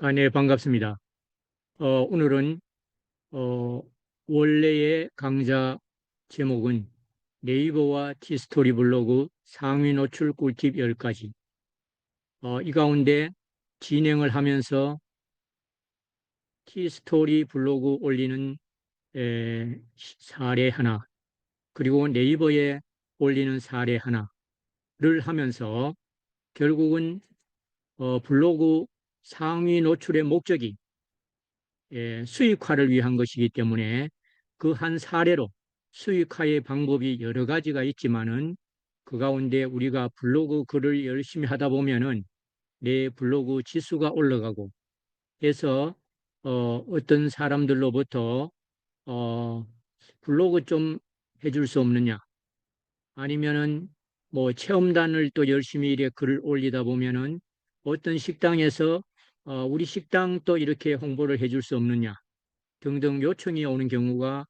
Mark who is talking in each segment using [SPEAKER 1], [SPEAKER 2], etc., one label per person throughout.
[SPEAKER 1] 네, 반갑습니다. 오늘은 어, 원래의 강좌 제목은 네이버와 티스토리 블로그 상위 노출 꿀팁 10가지. 이 가운데 진행을 하면서 티스토리 블로그 올리는 사례 하나, 그리고 네이버에 올리는 사례 하나를 하면서 결국은 블로그 상위 노출의 목적이 수익화를 위한 것이기 때문에 그 한 사례로 수익화의 방법이 여러 가지가 있지만은 그 가운데 우리가 블로그 글을 열심히 하다 보면은 내 블로그 지수가 올라가고 해서 어떤 사람들로부터 어, 블로그 좀 해줄 수 없느냐, 아니면은 뭐 체험단을 또 열심히 이렇게 글을 올리다 보면은 어떤 식당에서 우리 식당 또 이렇게 홍보를 해줄 수 없느냐 등등 요청이 오는 경우가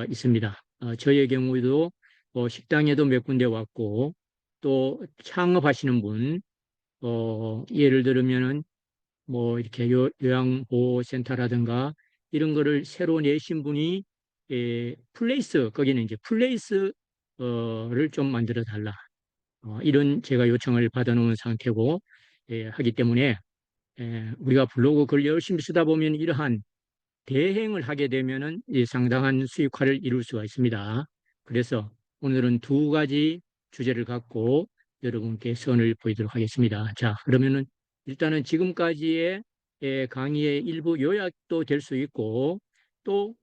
[SPEAKER 1] 있습니다. 저의 경우에도 식당에도 몇 군데 왔고, 또 창업하시는 분, 예를 들면은 뭐 이렇게 요양보호센터라든가 이런 거를 새로 내신 분이 플레이스, 거기는 이제 플레이스를 좀 만들어 달라. 이런 제가 요청을 받아놓은 상태고, 하기 때문에 우리가 블로그 글 열심히 쓰다 보면 이러한 대행을 하게 되면은 상당한 수익화를 이룰 수가 있습니다. 그래서 오늘은 두 가지 주제를 갖고 여러분께 선을 보이도록 하겠습니다. 자, 그러면은 일단은 지금까지의 강의의 일부 요약도 될 수 있고, 또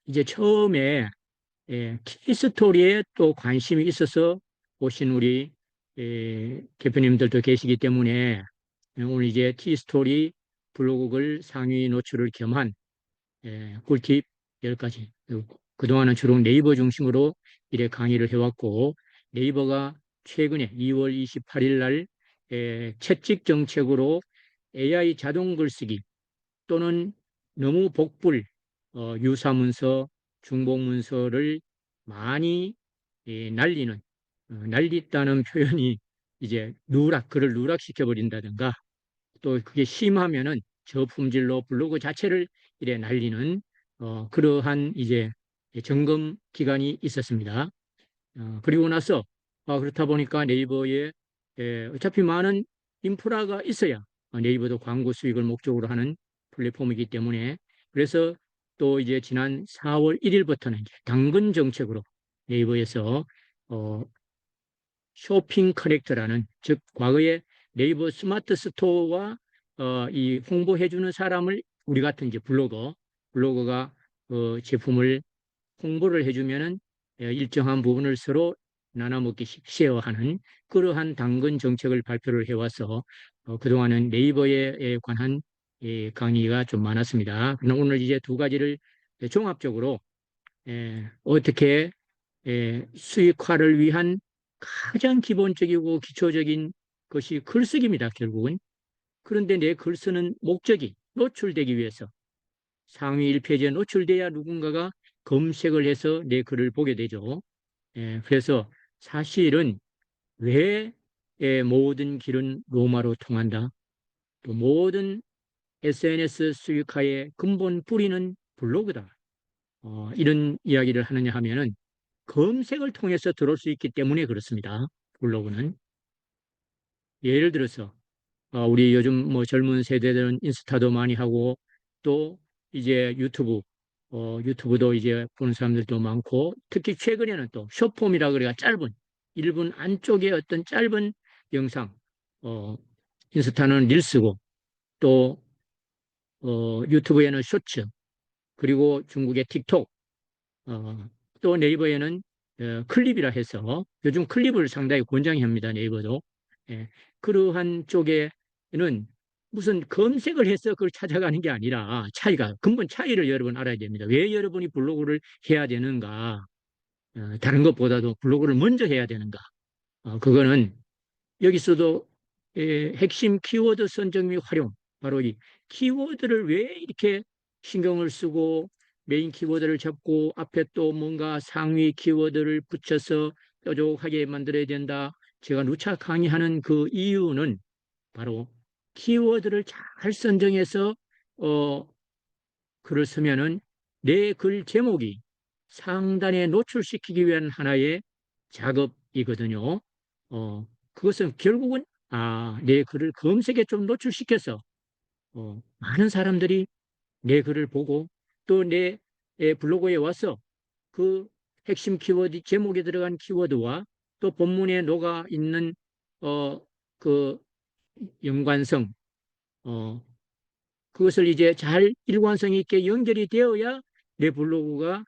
[SPEAKER 1] 이제 처음에 키스토리에 또 관심이 있어서 오신 우리 대표님들도 계시기 때문에 오늘 이제 티스토리 블로그글 상위 노출을 겸한 꿀팁 10가지. 그동안은 주로 네이버 중심으로 이래 강의를 해왔고, 네이버가 최근에 2월 28일 날 채찍 정책으로 AI 자동 글쓰기 또는 너무 복불 유사문서, 중복문서를 많이 날리는, 날리다는 표현이 이제 글을 누락시켜 버린다든가, 또 그게 심하면은 저품질로 블로그 자체를 이래 날리는 그러한 이제 점검 기간이 있었습니다. 그리고 나서 그렇다 보니까 네이버에 어차피 많은 인프라가 있어야 네이버도 광고 수익을 목적으로 하는 플랫폼이기 때문에, 그래서 또 이제 지난 4월 1일부터는 이제 당근 정책으로 네이버에서 어, 쇼핑 커넥터라는, 즉 과거에 네이버 스마트 스토어와 이 홍보해주는 사람을 우리 같은 이제 블로거가 제품을 홍보를 해주면은 일정한 부분을 서로 나눠 먹기씩 쉐어하는 그러한 당근 정책을 발표를 해와서 그동안은 네이버에 관한 강의가 좀 많았습니다. 그럼 오늘 이제 두 가지를 종합적으로 어떻게 수익화를 위한 가장 기본적이고 기초적인 것이 글쓰기입니다, 결국은. 그런데 내 글 쓰는 목적이 노출되기 위해서 상위 1페이지에 노출돼야 누군가가 검색을 해서 내 글을 보게 되죠. 그래서 사실은 왜 모든 길은 로마로 통한다, 또 모든 SNS 수익화의 근본 뿌리는 블로그다, 이런 이야기를 하느냐 하면은 검색을 통해서 들어올 수 있기 때문에 그렇습니다. 블로그는. 예를 들어서 우리 요즘 뭐 젊은 세대들은 인스타도 많이 하고, 또 이제 유튜브도 이제 보는 사람들도 많고, 특히 최근에는 또 숏폼이라 그래가 짧은 1분 안쪽에 어떤 짧은 영상, 어, 인스타는 릴스고, 또 유튜브에는 쇼츠, 그리고 중국의 틱톡, 어, 또 네이버에는 클립이라 해서 요즘 클립을 상당히 권장합니다. 네이버도. 그러한 쪽에는 무슨 검색을 해서 그걸 찾아가는 게 아니라 근본 차이를 여러분 알아야 됩니다. 왜 여러분이 블로그를 해야 되는가? 다른 것보다도 블로그를 먼저 해야 되는가? 그거는 여기서도 핵심 키워드 선정 및 활용, 바로 이 키워드를 왜 이렇게 신경을 쓰고 메인 키워드를 잡고 앞에 또 뭔가 상위 키워드를 붙여서 뾰족하게 만들어야 된다. 제가 누차 강의하는 그 이유는 바로 키워드를 잘 선정해서 글을 쓰면은 내 글 제목이 상단에 노출시키기 위한 하나의 작업이거든요. 그것은 결국은 내 글을 검색에 좀 노출시켜서 많은 사람들이 내 글을 보고 또 내 블로그에 와서 그 핵심 키워드 제목에 들어간 키워드와 또 본문에 녹아 있는 그 연관성 어, 그것을 이제 잘 일관성 있게 연결이 되어야 내 블로그가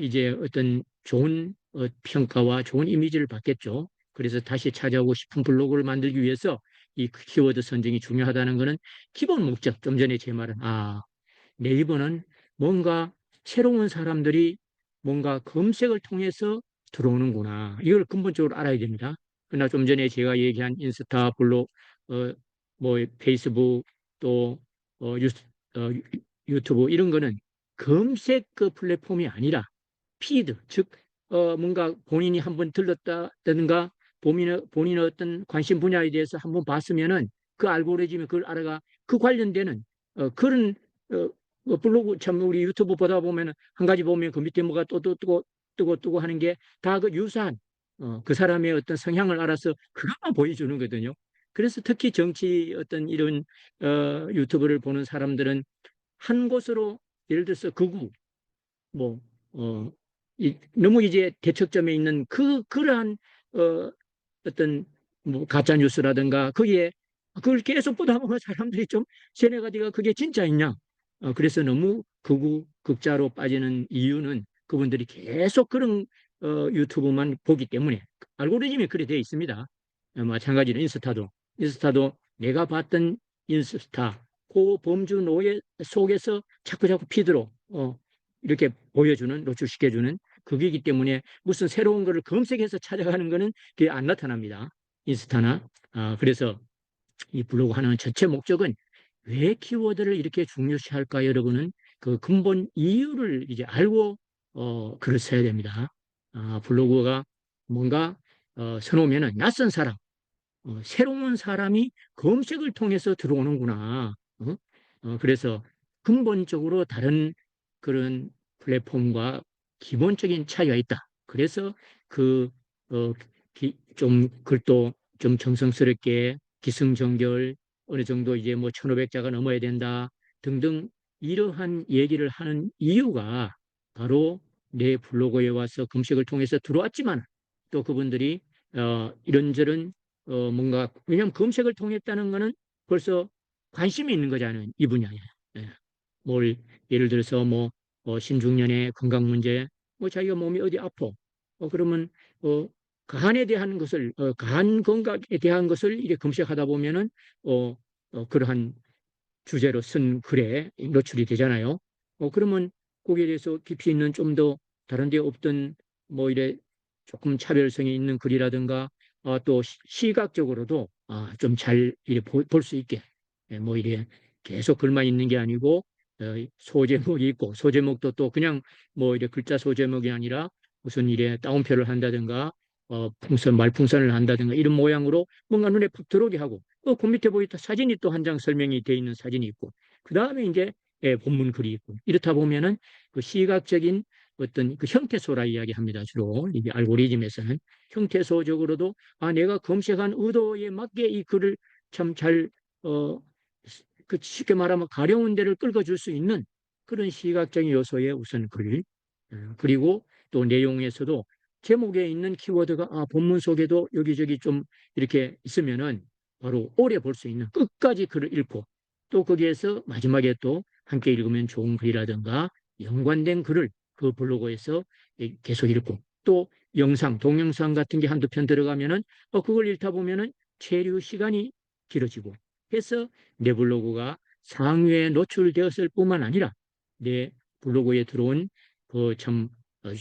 [SPEAKER 1] 이제 어떤 좋은 평가와 좋은 이미지를 받겠죠. 그래서 다시 찾아오고 싶은 블로그를 만들기 위해서 이 키워드 선정이 중요하다는 것은 기본 목적. 좀 전에 제 말은 네이버는 뭔가 새로운 사람들이 뭔가 검색을 통해서 들어오는구나. 이걸 근본적으로 알아야 됩니다. 그러나 좀 전에 제가 얘기한 인스타, 블로, 어, 뭐 페이스북 또 유, 어, 유튜브 이런 거는 검색 그 플랫폼이 아니라 피드, 즉 뭔가 본인이 한번 들렀다든가 본인의 어떤 관심 분야에 대해서 한번 봤으면은 그 알고리즘이 그걸 알아가 그 관련되는 그런 어, 블로그 참 우리 유튜브 보다 보면 한 가지 보면 그 밑에 뭐가 또 뜨고 하는 게 다 그 유사한 그 사람의 어떤 성향을 알아서 그것만 보여주는 거거든요. 그래서 특히 정치 어떤 이런 유튜브를 보는 사람들은 한 곳으로 예를 들어서 극우 뭐 어, 너무 이제 대척점에 있는 그러한 어떤 뭐 가짜 뉴스라든가 거기에 그걸 계속 보다 보면 사람들이 좀 세뇌가 돼가 그게 진짜 있냐 그래서 너무 극우 극자로 빠지는 이유는 그분들이 계속 그런 유튜브만 보기 때문에 알고리즘이 그래 되어 있습니다. 마찬가지로 인스타도 내가 봤던 인스타 그 범주 노예 속에서 자꾸 피드로 이렇게 보여주는 노출시켜주는 그기이기 때문에 무슨 새로운 거를 검색해서 찾아가는 거는 그게 안 나타납니다. 인스타나 그래서 이 블로그 하는 전체 목적은 왜 키워드를 이렇게 중요시할까 여러분은 그 근본 이유를 이제 알고 글을 써야 됩니다. 블로그가 뭔가 써놓으면 낯선 사람 새로운 사람이 검색을 통해서 들어오는구나. 그래서 근본적으로 다른 그런 플랫폼과 기본적인 차이가 있다. 그래서 그, 좀 글도 좀 정성스럽게 기승전결 어느 정도 이제 뭐 1,500자가 넘어야 된다 등등 이러한 얘기를 하는 이유가 바로 내 블로그에 와서 검색을 통해서 들어왔지만 또 그분들이 이런저런 뭔가 왜냐하면 검색을 통했다는 거는 벌써 관심이 있는 거잖아요. 이 분야에. 예. 뭘 예를 들어서 뭐 신중년의 건강 문제, 뭐 자기가 몸이 어디 아파, 그러면 어, 간에 대한 것을 간 건강에 대한 것을 이렇게 검색하다 보면은 그러한 주제로 쓴 글에 노출이 되잖아요. 그러면 거기에 대해서 깊이 있는 좀 더 다른 데 없던 뭐 이래 조금 차별성이 있는 글이라든가 또 시각적으로도 좀 잘 볼 수 있게 뭐 이래 계속 글만 있는 게 아니고 소제목이 있고 소제목도 또 그냥 뭐 이래 글자 소제목이 아니라 무슨 일에 따옴표를 한다든가 말풍선을 한다든가 이런 모양으로 뭔가 눈에 푹 들어오게 하고 그 밑에 보이다 사진이 또 한 장 설명이 되어 있는 사진이 있고 그 다음에 이제 본문 글이 있고 이렇다 보면은 그 시각적인 어떤 그 형태소라 이야기합니다. 주로 이게 알고리즘에서는 형태소적으로도 내가 검색한 의도에 맞게 이 글을 참 잘 그 쉽게 말하면 가려운 데를 끌어줄 수 있는 그런 시각적인 요소의 우선 글 그리고 또 내용에서도 제목에 있는 키워드가 본문 속에도 여기저기 좀 이렇게 있으면은 바로 오래 볼 수 있는 끝까지 글을 읽고 또 거기에서 마지막에 또 함께 읽으면 좋은 글이라든가 연관된 글을 그 블로그에서 계속 읽고 또 영상, 동영상 같은 게 한두 편 들어가면은 그걸 읽다 보면은 체류 시간이 길어지고 해서 내 블로그가 상위에 노출되었을 뿐만 아니라 내 블로그에 들어온 그 참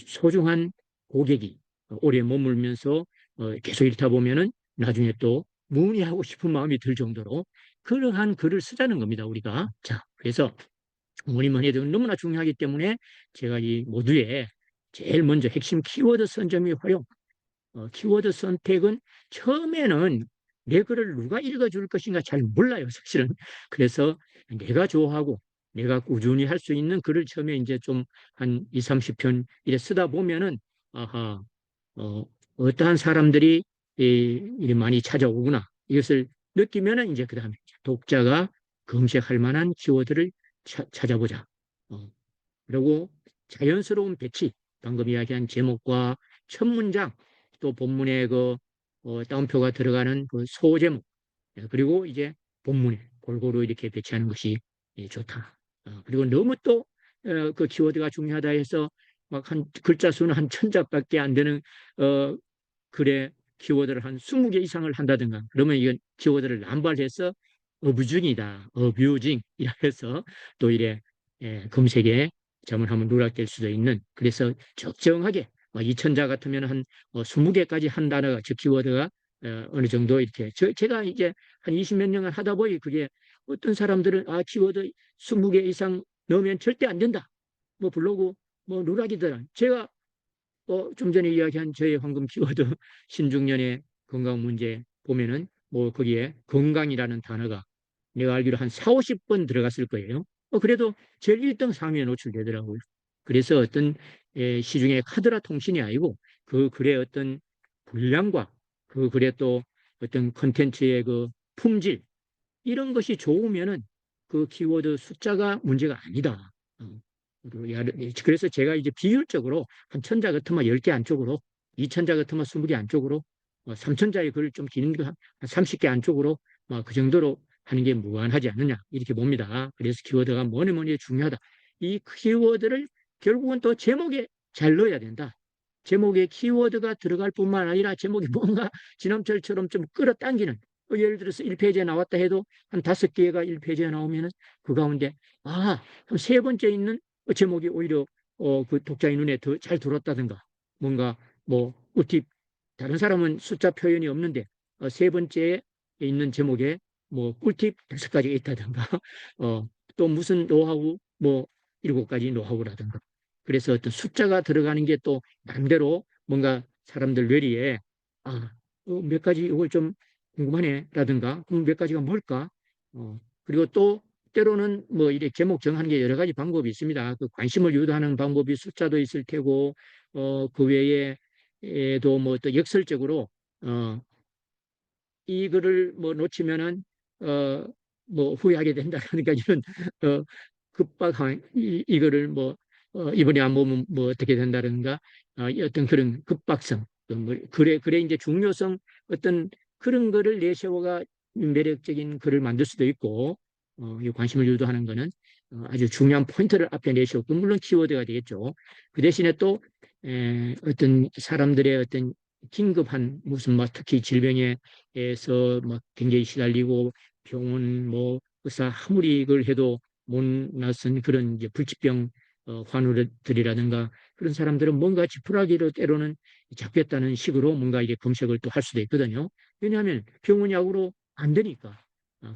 [SPEAKER 1] 소중한 고객이 오래 머물면서 계속 읽다 보면은 나중에 또 문의하고 싶은 마음이 들 정도로 그러한 글을 쓰자는 겁니다, 우리가. 자, 그래서 뭐니뭐니 해도 너무나 중요하기 때문에 제가 이 모두에 제일 먼저 핵심 키워드 선점이 활용, 키워드 선택은 처음에는 내 글을 누가 읽어줄 것인가 잘 몰라요, 사실은. 그래서 내가 좋아하고 내가 꾸준히 할 수 있는 글을 처음에 이제 좀 한 2, 30편 이래 쓰다 보면은, 아하, 어떠한 사람들이 이 많이 찾아오구나. 이것을 느끼면은 이제 그 다음에 독자가 검색할 만한 키워드를 찾아보자. 어, 그리고 자연스러운 배치, 방금 이야기한 제목과 첫 문장, 또 본문에 그 따옴표가 들어가는 그 소제목, 그리고 이제 본문에 골고루 이렇게 배치하는 것이 좋다. 그리고 너무 또 그 키워드가 중요하다 해서 막 한 글자 수는 한 1000자밖에 안 되는 글에 키워드를 한 20개 이상을 한다든가 그러면 이건 키워드를 남발해서 어뷰징이다. 어뷰징 이라 해서 또 이래 검색에 잘못하면 누락될 수도 있는, 그래서 적정하게 2000자 같으면 한 20개까지 한 단어가, 즉 키워드가 어느 정도 이렇게 제가 이제 한 20몇 년을 하다 보니 그게 어떤 사람들은 키워드 20개 이상 넣으면 절대 안 된다. 뭐 블로그 뭐 누락이더라. 제가 좀 전에 이야기한 저의 황금 키워드 신중년의 건강 문제 보면은 뭐 거기에 건강이라는 단어가 내가 알기로 한 4, 50번 들어갔을 거예요. 그래도 제일 1등 상위에 노출되더라고요. 그래서 어떤 시중에 카드라 통신이 아니고 그 글의 어떤 분량과 그 글의 또 어떤 컨텐츠의 그 품질, 이런 것이 좋으면은 그 키워드 숫자가 문제가 아니다. 그래서 제가 이제 비율적으로 한 1000자 같으면 10개 안쪽으로, 2000자 같으면 20개 안쪽으로, 3000자의 글을 좀 긴 거 한 30개 안쪽으로 그 정도로 하는 게 무관하지 않느냐 이렇게 봅니다. 그래서 키워드가 뭐니 뭐니 중요하다. 이 키워드를 결국은 또 제목에 잘 넣어야 된다. 제목에 키워드가 들어갈 뿐만 아니라 제목이 뭔가 지남철처럼 좀 끌어당기는, 예를 들어서 1페이지에 나왔다 해도 한 5개가 1페이지에 나오면은 그 가운데 세 번째 있는 제목이 오히려 그 독자의 눈에 더 잘 들어왔다든가, 뭔가 뭐 꿀팁, 다른 사람은 숫자 표현이 없는데 세 번째에 있는 제목에 뭐 꿀팁 5가지가 있다든가 또 무슨 노하우 뭐 7가지 노하우라든가, 그래서 어떤 숫자가 들어가는 게 또 나름대로 뭔가 사람들 뇌리에 몇 가지 이걸 좀 궁금하네 라든가, 그럼 몇 가지가 뭘까? 그리고 또 때로는 뭐 이렇게 제목 정하는 게 여러 가지 방법이 있습니다. 그 관심을 유도하는 방법이 숫자도 있을 테고, 그 외에 에도 뭐 또 역설적으로 어, 이 글을 뭐 놓치면은 어, 뭐 후회하게 된다라든가 이런 급박한 이거를 뭐 이번에 안 보면 뭐 어떻게 된다든가, 어떤 그런 급박성, 뭐 그래 이제 중요성, 어떤 그런 거를 내세워가 매력적인 글을 만들 수도 있고, 이 관심을 유도하는 거는 아주 중요한 포인트를 앞에 내세우고, 물론 키워드가 되겠죠. 그 대신에 또 어떤 사람들의 어떤 긴급한 무슨 뭐 특히 질병에서 뭐 굉장히 시달리고 병원 뭐 의사 아무리 이걸 해도 못 나선 그런 이제 불치병 환우들이라든가 그런 사람들은 뭔가 지푸라기로 때로는 잡겠다는 식으로 뭔가 이게 검색을 또 할 수도 있거든요. 왜냐하면 병원 약으로 안 되니까.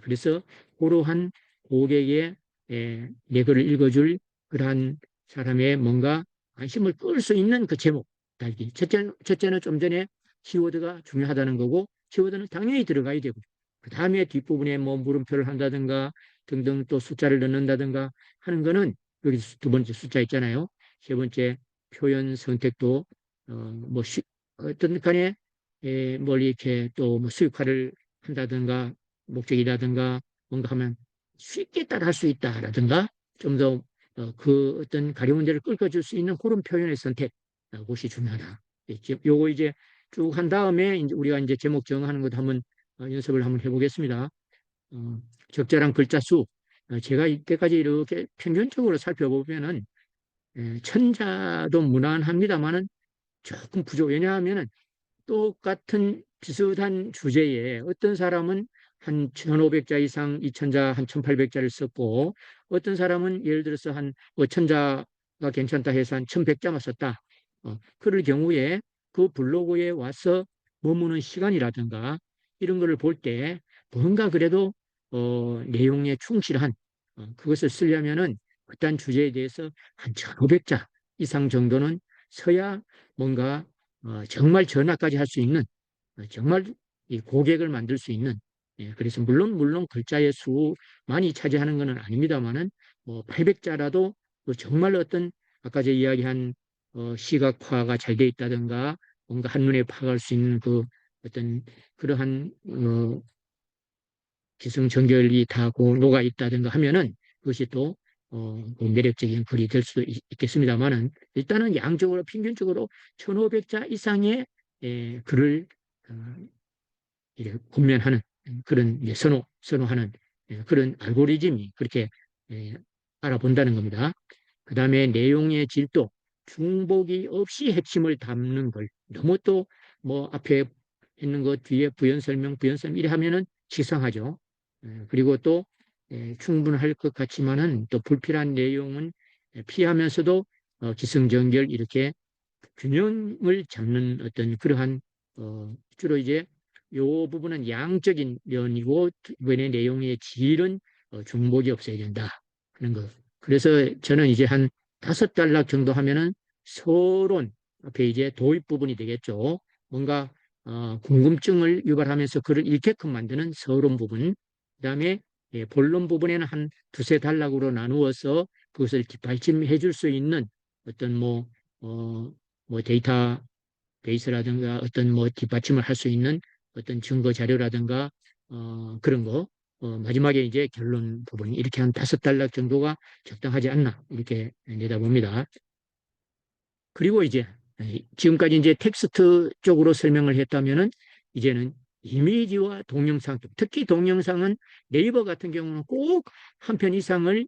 [SPEAKER 1] 그래서 그러한 고객의 내 글을 읽어줄 그러한 사람의 뭔가 관심을 끌 수 있는 그 제목 달기. 첫째는 좀 전에 키워드가 중요하다는 거고, 키워드는 당연히 들어가야 되고, 그 다음에 뒷부분에 뭐 물음표를 한다든가 등등 또 숫자를 넣는다든가 하는 거는 여기 두 번째 숫자 있잖아요. 세 번째 표현 선택도 뭐 어떤 간에 뭘 이렇게 또 뭐 수익화를 한다든가 목적이라든가 뭔가 하면 쉽게 따라 할 수 있다라든가 좀 더 그 어떤 가령 문제를 끌어줄 수 있는 그런 표현의 선택, 그것이 중요하다. 요거 이제 쭉 한 다음에 이제 우리가 이제 제목 정하는 것도 한번 연습을 한번 해보겠습니다. 적절한 글자 수. 제가 이때까지 이렇게 평균적으로 살펴보면은 1000자도 무난합니다만은 조금 부족. 왜냐하면은 똑같은 비슷한 주제에 어떤 사람은 한 1500자 이상, 2000자, 한 1800자를 썼고, 어떤 사람은 예를 들어서 한 5000자가 괜찮다 해서 한 1100자만 썼다. 그럴 경우에 그 블로그에 와서 머무는 시간이라든가 이런 거를 볼 때 뭔가 그래도 내용에 충실한 그것을 쓰려면은 어떤 주제에 대해서 한 1500자 이상 정도는 써야 뭔가 정말 전화까지 할 수 있는, 정말 이 고객을 만들 수 있는, 그래서 물론 글자의 수 많이 차지하는 것은 아닙니다만은 뭐 800자라도 정말 어떤 아까 제가 이야기한 시각화가 잘 돼 있다든가 뭔가 한눈에 파악할 수 있는 그 어떤 그러한 기승전결이 다 녹아 있다든가 하면은 그것이 또 그 매력적인 글이 될 수도 있겠습니다만은 일단은 양적으로 평균적으로 1500자 이상의 글을 어, 이제 군면하는 그런 이제 선호하는 그런 알고리즘이 그렇게 예, 알아본다는 겁니다. 그 다음에 내용의 질도, 중복이 없이 핵심을 담는 걸 너무 또 뭐 앞에 있는 것 뒤에 부연 설명 이래 하면은 치상하죠. 그리고 또 충분할 것 같지만은 또 불필요한 내용은 피하면서도 기승전결 이렇게 균형을 잡는 어떤 그러한 주로 이제 요 부분은 양적인 면이고 이번에 내용의 질은 중복이 없어야 된다 하는 거. 그래서 저는 이제 한 5단락 정도 하면은 서론 앞에 이제 도입 부분이 되겠죠. 뭔가 궁금증을 유발하면서 글을 읽게끔 만드는 서론 부분. 그다음에 본론 부분에는 한 2~3단락으로 나누어서 그것을 뒷받침해 줄 수 있는 어떤 어, 뭐 데이터 베이스라든가 어떤 뭐 뒷받침을 할 수 있는 어떤 증거 자료라든가 그런 거 마지막에 이제 결론 부분이 이렇게 한 5단락 정도가 적당하지 않나 이렇게 내다봅니다. 그리고 이제 지금까지 이제 텍스트 쪽으로 설명을 했다면은 이제는 이미지와 동영상 쪽, 특히 동영상은 네이버 같은 경우는 꼭 한 편 이상을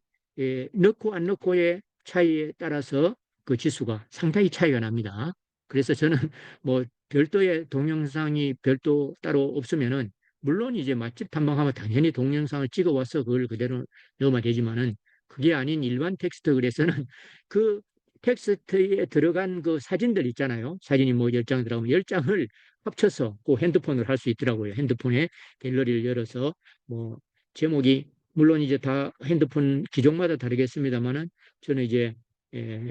[SPEAKER 1] 넣고 안 넣고의 차이에 따라서 그 지수가 상당히 차이가 납니다. 그래서 저는 뭐 별도의 동영상이 별도 따로 없으면은 물론 이제 맛집 탐방하면 당연히 동영상을 찍어와서 그걸 그대로 넣으면 되지만은 그게 아닌 일반 텍스트 글에서는 그 텍스트에 들어간 그 사진들 있잖아요. 사진이 뭐 10장 들어가면 10장을 합쳐서 그 핸드폰으로 할 수 있더라고요. 핸드폰에 갤러리를 열어서 뭐 제목이 물론 이제 다 핸드폰 기종마다 다르겠습니다만은 저는 이제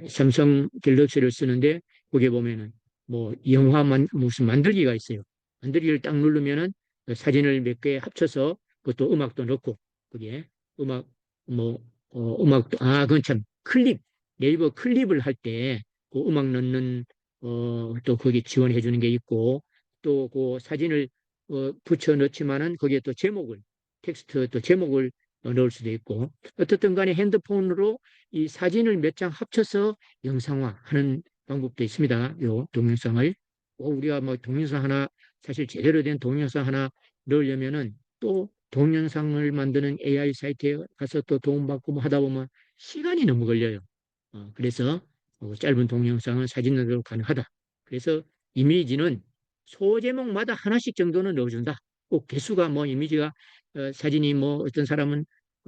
[SPEAKER 1] 삼성 갤럭시를 쓰는데 거기에 보면은 뭐 영화만 무슨 만들기가 있어요. 만들기를 딱 누르면은 사진을 몇 개 합쳐서 그것도 음악도 넣고 거기에 음악 뭐 음악도 그건 참 클립 네이버 클립을 할 때 그 음악 넣는 또 거기 지원해 주는 게 있고 또 그 사진을 붙여 넣지만은 거기에 또 제목을 텍스트 또 제목을 넣을 수도 있고 어떻든 간에 핸드폰으로 이 사진을 몇 장 합쳐서 영상화하는 방법도 있습니다. 요 동영상을 우리가 뭐 동영상 하나 사실 제대로 된 동영상 하나 넣으려면은 또 동영상을 만드는 AI 사이트에 가서 또 도움받고 뭐 하다 보면 시간이 너무 걸려요. 그래서 짧은 동영상은 사진으로 가능하다. 그래서 이미지는 소제목마다 하나씩 정도는 넣어준다. 꼭 개수가 뭐 이미지가 사진이 뭐 어떤 사람은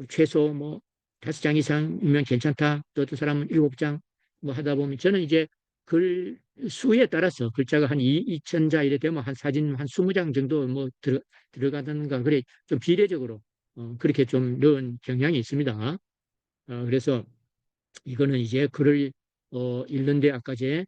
[SPEAKER 1] 최소 뭐 5장 이상이면 괜찮다. 또 어떤 사람은 7장 뭐 하다 보면 저는 이제 글 수에 따라서 글자가 한 2,000자 이래 되면 한 사진 한 20장 정도 뭐 들어가든가 그래 좀 비례적으로 그렇게 좀 넣은 경향이 있습니다. 그래서 이거는 이제 글을 읽는데 아까 제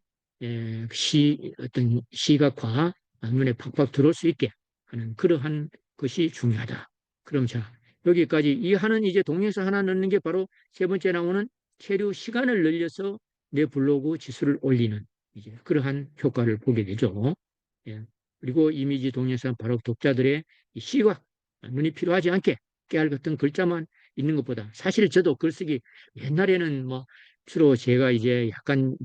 [SPEAKER 1] 어떤 시각화 눈에 팍팍 들어올 수 있게 하는 그러한 것이 중요하다. 그럼 자 여기까지 이 하는 이제 동영상 하나 넣는 게 바로 세 번째 나오는 체류 시간을 늘려서 내 블로그 지수를 올리는 이제 그러한 효과를 보게 되죠. 예. 그리고 이미지 동영상 바로 독자들의 시각 눈이 필요하지 않게 깨알같은 글자만 있는 것보다 사실 저도 글쓰기 옛날에는 뭐 주로 제가 이제 약간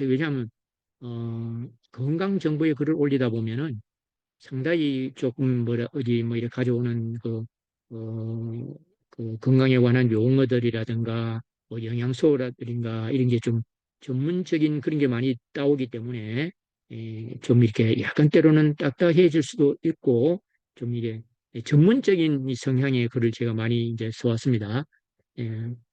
[SPEAKER 1] 왜냐하면 건강 정보의 글을 올리다 보면은 상당히 조금 뭐라 어디 뭐 이렇게 가져오는 그 건강에 관한 용어들이라든가 뭐 영양소라든가 이런 게 좀 전문적인 그런 게 많이 따오기 때문에 좀 이렇게 약간 때로는 딱딱해질 수도 있고 좀 이게 전문적인 이 성향의 글을 제가 많이 이제 써왔습니다.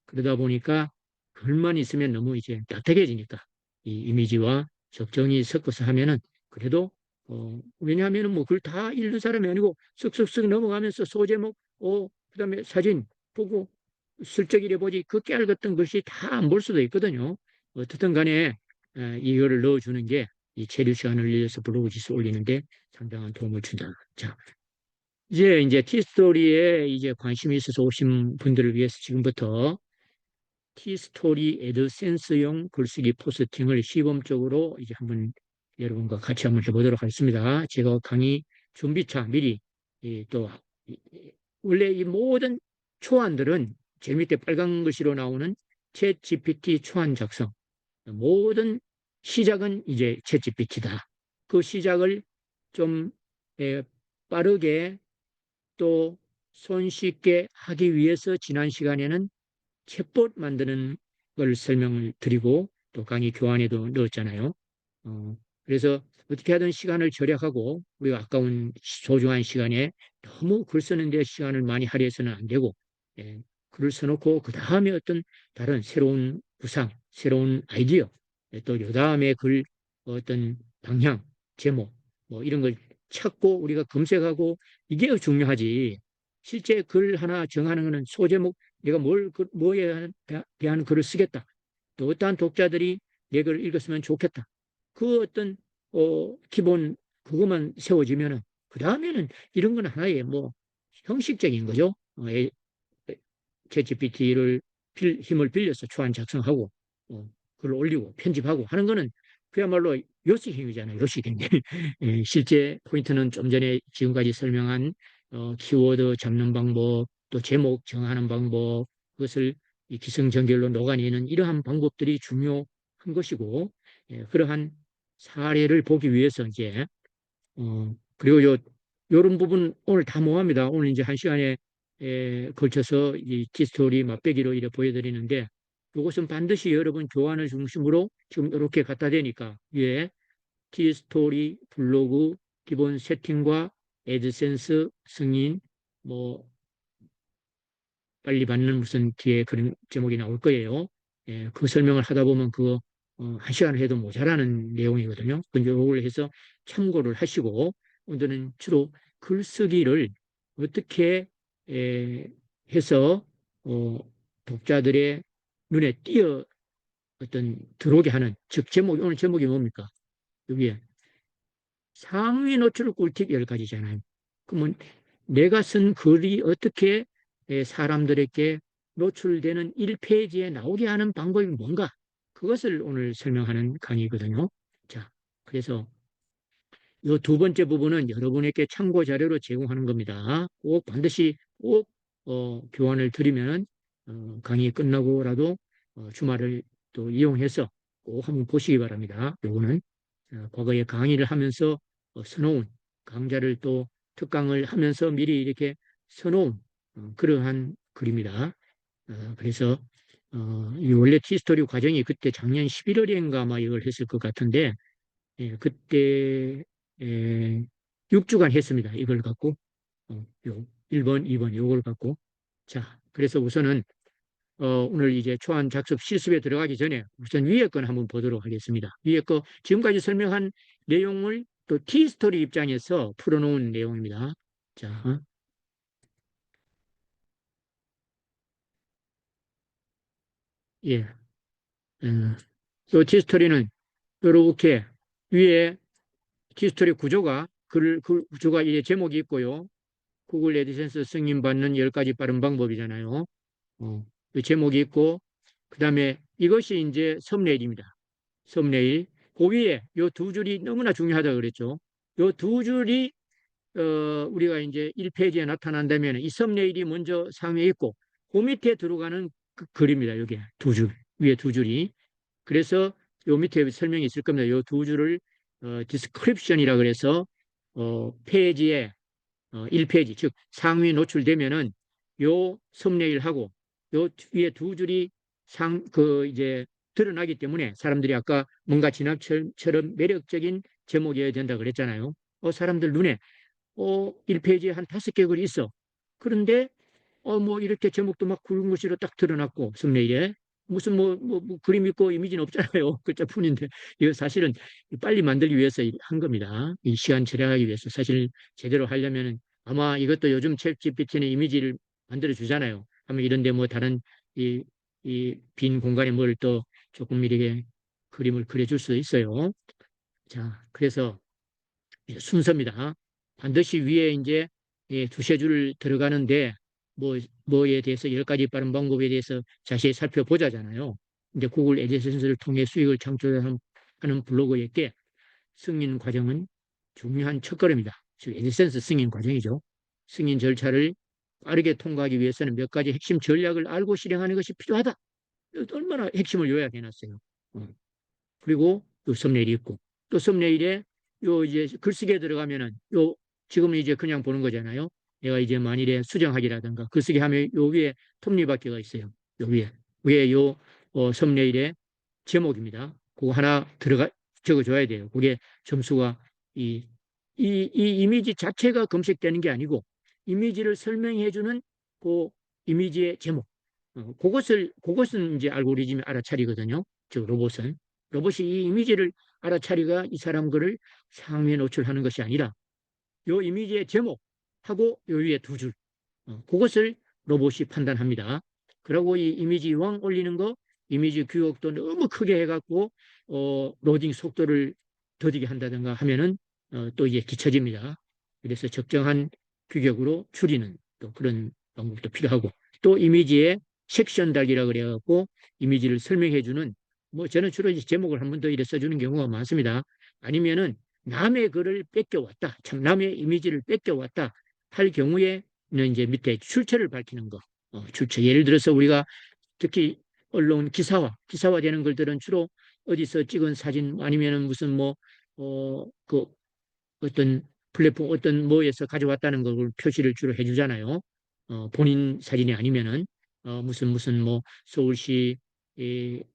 [SPEAKER 1] 그러다 보니까 글만 있으면 너무 이제 딱딱해지니까 이 이미지와 적정히 섞어서 하면은 그래도 왜냐하면은 뭐 그걸 다 읽는 사람이 아니고 쓱쓱쓱 넘어가면서 소제목, 그다음에 사진 보고 슬쩍 이래 보지 그 깨알같은 글씨 다 안 볼 수도 있거든요. 어떻든 간에 이거를 넣어주는 게 이 체류 시간을 늘려서 블로그 지수 올리는데 상당한 도움을 준다. 자, 이제 티스토리에 이제 관심이 있어서 오신 분들을 위해서 지금부터 티스토리 애드센스용 글쓰기 포스팅을 시범적으로 이제 한번 여러분과 같이 한번 해보도록 하겠습니다. 제가 강의 준비차 미리 또 원래 이 모든 초안들은 제일 밑에 빨간 글씨로 나오는 챗 GPT 초안 작성. 모든 시작은 이제 챗 GPT다. 그 시작을 좀 빠르게 또 손쉽게 하기 위해서 지난 시간에는 챗봇 만드는 걸 설명을 드리고 또 강의 교환에도 넣었잖아요. 그래서 어떻게 하든 시간을 절약하고 우리가 아까운 소중한 시간에 너무 글 쓰는 데 시간을 많이 할애해서는 안 되고 예, 글을 써놓고 그 다음에 어떤 다른 새로운 구상, 새로운 아이디어 또요 다음에 글 어떤 방향, 제목 뭐 이런 걸 찾고 우리가 검색하고 이게 중요하지. 실제 글 하나 정하는 것은 소제목 내가 뭐에 대한 글을 쓰겠다. 또 어떠한 독자들이 내 글을 읽었으면 좋겠다. 그 어떤 기본 그것만 세워지면은 그 다음에는 이런 건 하나의 뭐 형식적인 거죠. 챗GPT를 힘을 빌려서 초안 작성하고 글을 올리고 편집하고 하는 거는 그야말로 요식행위잖아요. 요식행위. 예, 실제 포인트는 좀 전에 지금까지 설명한 키워드 잡는 방법, 또 제목 정하는 방법, 그것을 이 기승전결로 녹아내는 이러한 방법들이 중요한 것이고, 예, 그러한 사례를 보기 위해서 이제 그리고 요런 부분 오늘 다 모합니다. 오늘 이제 한 시간에 걸쳐서 이 티스토리 맛배기로 이렇게 보여드리는데 이것은 반드시 여러분 교환을 중심으로 지금 이렇게 갖다 대니까 위에 티스토리 블로그 기본 세팅과 애드센스 승인 뭐 빨리 받는 무슨 뒤에 그런 제목이 나올 거예요. 예, 그 설명을 하다 보면 그거 한 시간을 해도 모자라는 내용이거든요. 근데 이걸 해서 참고를 하시고 오늘은 주로 글쓰기를 어떻게 해서 독자들의 눈에 띄어 어떤 들어오게 하는 즉 제목 오늘 제목이 뭡니까? 여기에 상위 노출 꿀팁 10가지잖아요. 그러면 내가 쓴 글이 어떻게 사람들에게 노출되는 1페이지에 나오게 하는 방법이 뭔가? 그것을 오늘 설명하는 강의거든요. 자, 그래서 이 두 번째 부분은 여러분에게 참고 자료로 제공하는 겁니다. 꼭 반드시 꼭 교환을 드리면 강의 끝나고라도 주말을 또 이용해서 꼭 한번 보시기 바랍니다. 요거는 과거에 강의를 하면서 써놓은 강좌를 또 특강을 하면서 미리 이렇게 써놓은 그러한 글입니다. 그래서 이 원래 티스토리 과정이 그때 작년 11월인가 아마 이걸 했을 것 같은데 그때 6주간 했습니다. 이걸 갖고 요 1번, 2번 요걸 갖고 자 그래서 우선은 오늘 이제 초안 작습 실습에 들어가기 전에 우선 위에 건 한번 보도록 하겠습니다. 위에 거 지금까지 설명한 내용을 또 티스토리 입장에서 풀어놓은 내용입니다. 자, 예, 또 티스토리는 이렇게 위에 티스토리 구조가 그 구조가 이제 제목이 있고요. 구글 애드센스 승인받는 10가지 빠른 방법이잖아요. 그 제목이 있고 그다음에 이것이 이제 썸네일입니다. 썸네일. 그 위에 요 두 줄이 너무나 중요하다고 그랬죠. 요 두 줄이 우리가 이제 1페이지에 나타난다면 이 썸네일이 먼저 상위에 있고 그 밑에 들어가는 그 글입니다. 여기 두 줄. 위에 두 줄이. 그래서 요 밑에 설명이 있을 겁니다. 요 두 줄을 디스크립션이라 그래서 페이지에 1페이지 즉 상위 노출되면은 요 썸네일하고 요 위에 두 줄이 이제 드러나기 때문에 사람들이 아까 뭔가 진압처럼 매력적인 제목이어야 된다 그랬잖아요. 사람들 눈에 1페이지에 한 5개 글이 있어. 그런데 뭐 이렇게 제목도 막 굵은 글씨로 딱 드러났고 썸네일에 무슨 뭐 그림 있고 이미지는 없잖아요. 글자뿐인데 이거 사실은 빨리 만들기 위해서 한 겁니다. 이 시간 절약하기 위해서 사실 제대로 하려면 아마 이것도 요즘 챗 GPT는 이미지를 만들어 주잖아요. 하면 이런데 뭐 다른 이 빈 공간에 뭘 또 조금 이렇게 그림을 그려줄 수도 있어요. 자, 그래서 순서입니다. 반드시 위에 이제 두세 줄 들어가는데 뭐에 대해서 10가지 빠른 방법에 대해서 자세히 살펴보자잖아요. 이제 구글 애드센스를 통해 수익을 창출하는 블로거에게 승인 과정은 중요한 첫걸음이다. 즉 애드센스 승인 과정이죠. 승인 절차를 빠르게 통과하기 위해서는 몇 가지 핵심 전략을 알고 실행하는 것이 필요하다. 얼마나 핵심을 요약해 놨어요. 그리고 또 썸네일이 있고 또 썸네일에 요 이제 글쓰기에 들어가면은 요 지금은 이제 그냥 보는 거잖아요. 내가 이제 만일에 수정하기라든가 글쓰기 하면 요 위에 톱니바퀴가 있어요. 요 위에 요 썸네일의 제목입니다. 그거 하나 들어가 적어줘야 돼요. 그게 점수가 이 이미지 자체가 검색되는 게 아니고 이미지를 설명해주는 그 이미지의 제목. 그것은 이제 알고리즘이 알아차리거든요. 즉 로봇은. 로봇이 이 이미지를 알아차리가 이 사람 글을 상위에 노출하는 것이 아니라 요 이미지의 제목하고 요 위에 두 줄. 그것을 로봇이 판단합니다. 그리고 이 이미지 왕 올리는 거, 이미지 규격도 너무 크게 해갖고 로딩 속도를 더디게 한다든가 하면은 또 이게 뒤처집니다. 그래서 적정한 규격으로 줄이는 또 그런 방법도 필요하고 또 이미지에 섹션 달기라 그래갖고 이미지를 설명해주는 뭐 저는 주로 제목을 한 번 더 이래 써주는 경우가 많습니다. 아니면은 남의 글을 뺏겨왔다. 참 남의 이미지를 뺏겨왔다 할 경우에 이제 밑에 출처를 밝히는 거. 출처. 예를 들어서 우리가 특히 언론 기사화되는 글들은 주로 어디서 찍은 사진 아니면은 무슨 그 어떤 플랫폼 어떤 뭐에서 가져왔다는 걸 표시를 주로 해주잖아요. 본인 사진이 아니면은 무슨 서울시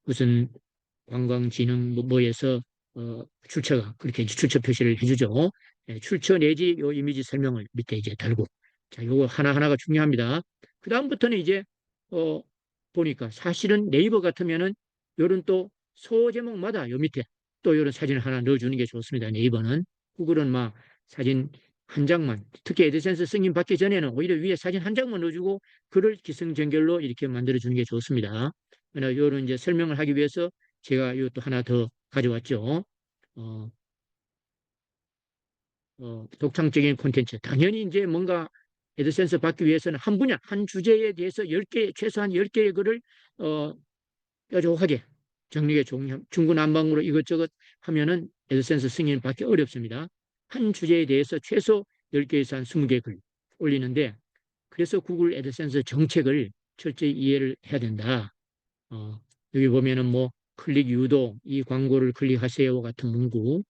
[SPEAKER 1] 무슨 관광진흥 뭐에서 출처가 그렇게 출처 표시를 해주죠. 출처 내지 요 이미지 설명을 밑에 이제 달고 자 요거 하나하나가 중요합니다. 그 다음부터는 이제 어, 보니까 사실은 네이버 같으면은 요런 또 소제목마다 요 밑에 또 요런 사진을 하나 넣어주는 게 좋습니다. 네이버는 구글은 막 사진 한 장만 특히 애드센스 승인 받기 전에는 오히려 위에 사진 한 장만 넣어주고 글을 기승전결로 이렇게 만들어주는 게 좋습니다. 그러나 요런 이제 설명을 하기 위해서 제가 이것도 하나 더 가져왔죠. 어, 독창적인 콘텐츠. 당연히 이제 뭔가 애드센스 받기 위해서는 한 분야, 한 주제에 대해서 10개, 최소한 10개의 글을 어, 뾰족하게 정리해 중구난방으로 이것저것 하면은 애드센스 승인 받기 어렵습니다. 한 주제에 대해서 최소 10개에서 한 20개 글 올리는데 그래서 구글 애드센스 정책을 철저히 이해를 해야 된다. 어, 여기 보면은 뭐 클릭 유도, 이 광고를 클릭하세요 같은 문구,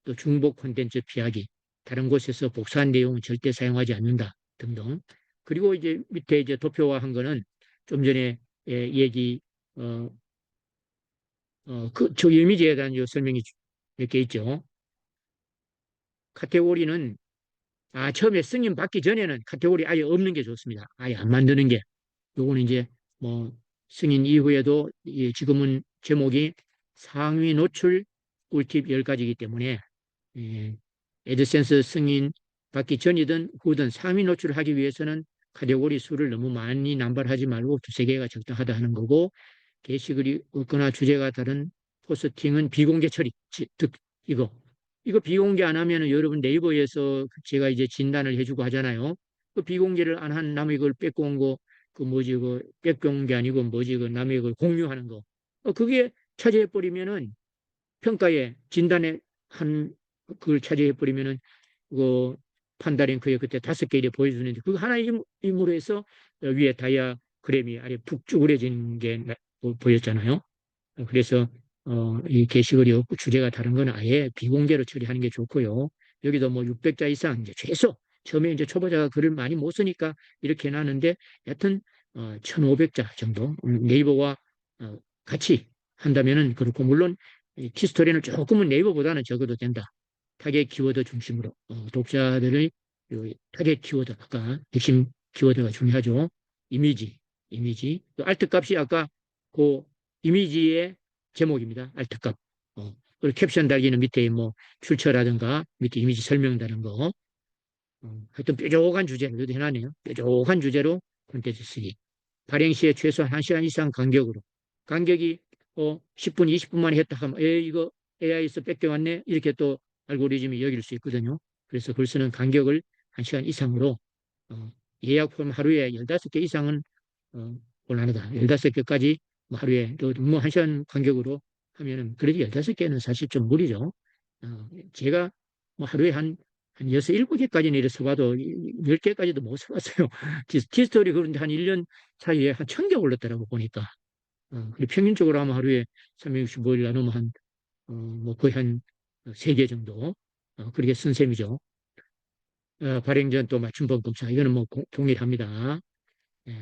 [SPEAKER 1] 또 중복 콘텐츠 피하기, 다른 곳에서 복사한 내용은 절대 사용하지 않는다 등등. 그리고 이제 밑에 이제 도표화한 거는 좀 전에 얘기 어, 저 이미지에 대한 설명이 몇 개 있죠. 카테고리는 처음에 승인 받기 전에는 카테고리 아예 없는 게 좋습니다. 아예 안 만드는 게. 요거는 이제 뭐 승인 이후에도 지금은 제목이 상위 노출 꿀팁 10가지이기 때문에 예, 애드센스 승인 받기 전이든 후든 상위 노출을 하기 위해서는 카테고리 수를 너무 많이 남발하지 말고 두세 개가 적당하다 하는 거고 게시글이 없거나 주제가 다른 포스팅은 비공개 처리. 즉 이거 비공개 안 하면은 여러분 네이버에서 제가 이제 진단을 해주고 하잖아요. 그 비공개를 안 한 남의 걸 뺏고 온 거, 그 뭐지, 그 뺏고 온 게 아니고 뭐지, 그 남의 걸 공유하는 거. 그게 차지해버리면은 평가에 진단에 한 그걸 차지해버리면은 그 판다링크에 그때 5개 이래 보여주는데 그 하나 임으로 해서 위에 다이아그램이 아래 푹 쭈그려진 게 보였잖아요. 그래서 이 게시글이 없고 주제가 다른 건 아예 비공개로 처리하는 게 좋고요. 여기도 뭐 600자 이상 이제 최소 처음에 이제 초보자가 글을 많이 못 쓰니까 이렇게 해놨는데 여튼 1,500자 정도 네이버와 같이 한다면은 그렇고 물론 키스토리는 조금은 네이버보다는 적어도 된다. 타겟 키워드 중심으로 독자들의 타겟 키워드 아까 핵심 키워드가 중요하죠. 이미지 또 알트 값이 아까 그 이미지의 제목입니다. 알트 값. 그리고 캡션 달기는 밑에 뭐 출처라든가 밑에 이미지 설명 다는 거. 하여튼 뾰족한 주제로 해놨네요. 뾰족한 주제로 콘텐츠 쓰기. 발행 시에 최소한 1시간 이상 간격으로. 간격이 10분, 20분만 했다 하면 이거 AI에서 뺏겨왔네 이렇게 또 알고리즘이 여길 수 있거든요. 그래서 글 쓰는 간격을 1시간 이상으로 예약 포함 하루에 15개 이상은 곤란하다. 15개까지 뭐 하루에 뭐 1시간 간격으로 하면은 그래도 15개는 사실 좀 무리죠. 제가 뭐 하루에 한 6, 7개까지는 이렇게 써봐도 10개까지도 못 써봤어요. 티스토리 그런데 한 1년 사이에 한 1000개 올렸더라고 보니까. 그리고 평균적으로 하면 하루에 365일 나누면 뭐 거의 한 3개 정도. 그렇게 쓴 셈이죠. 발행전 또 맞춤법 검사. 이거는 뭐 동일합니다.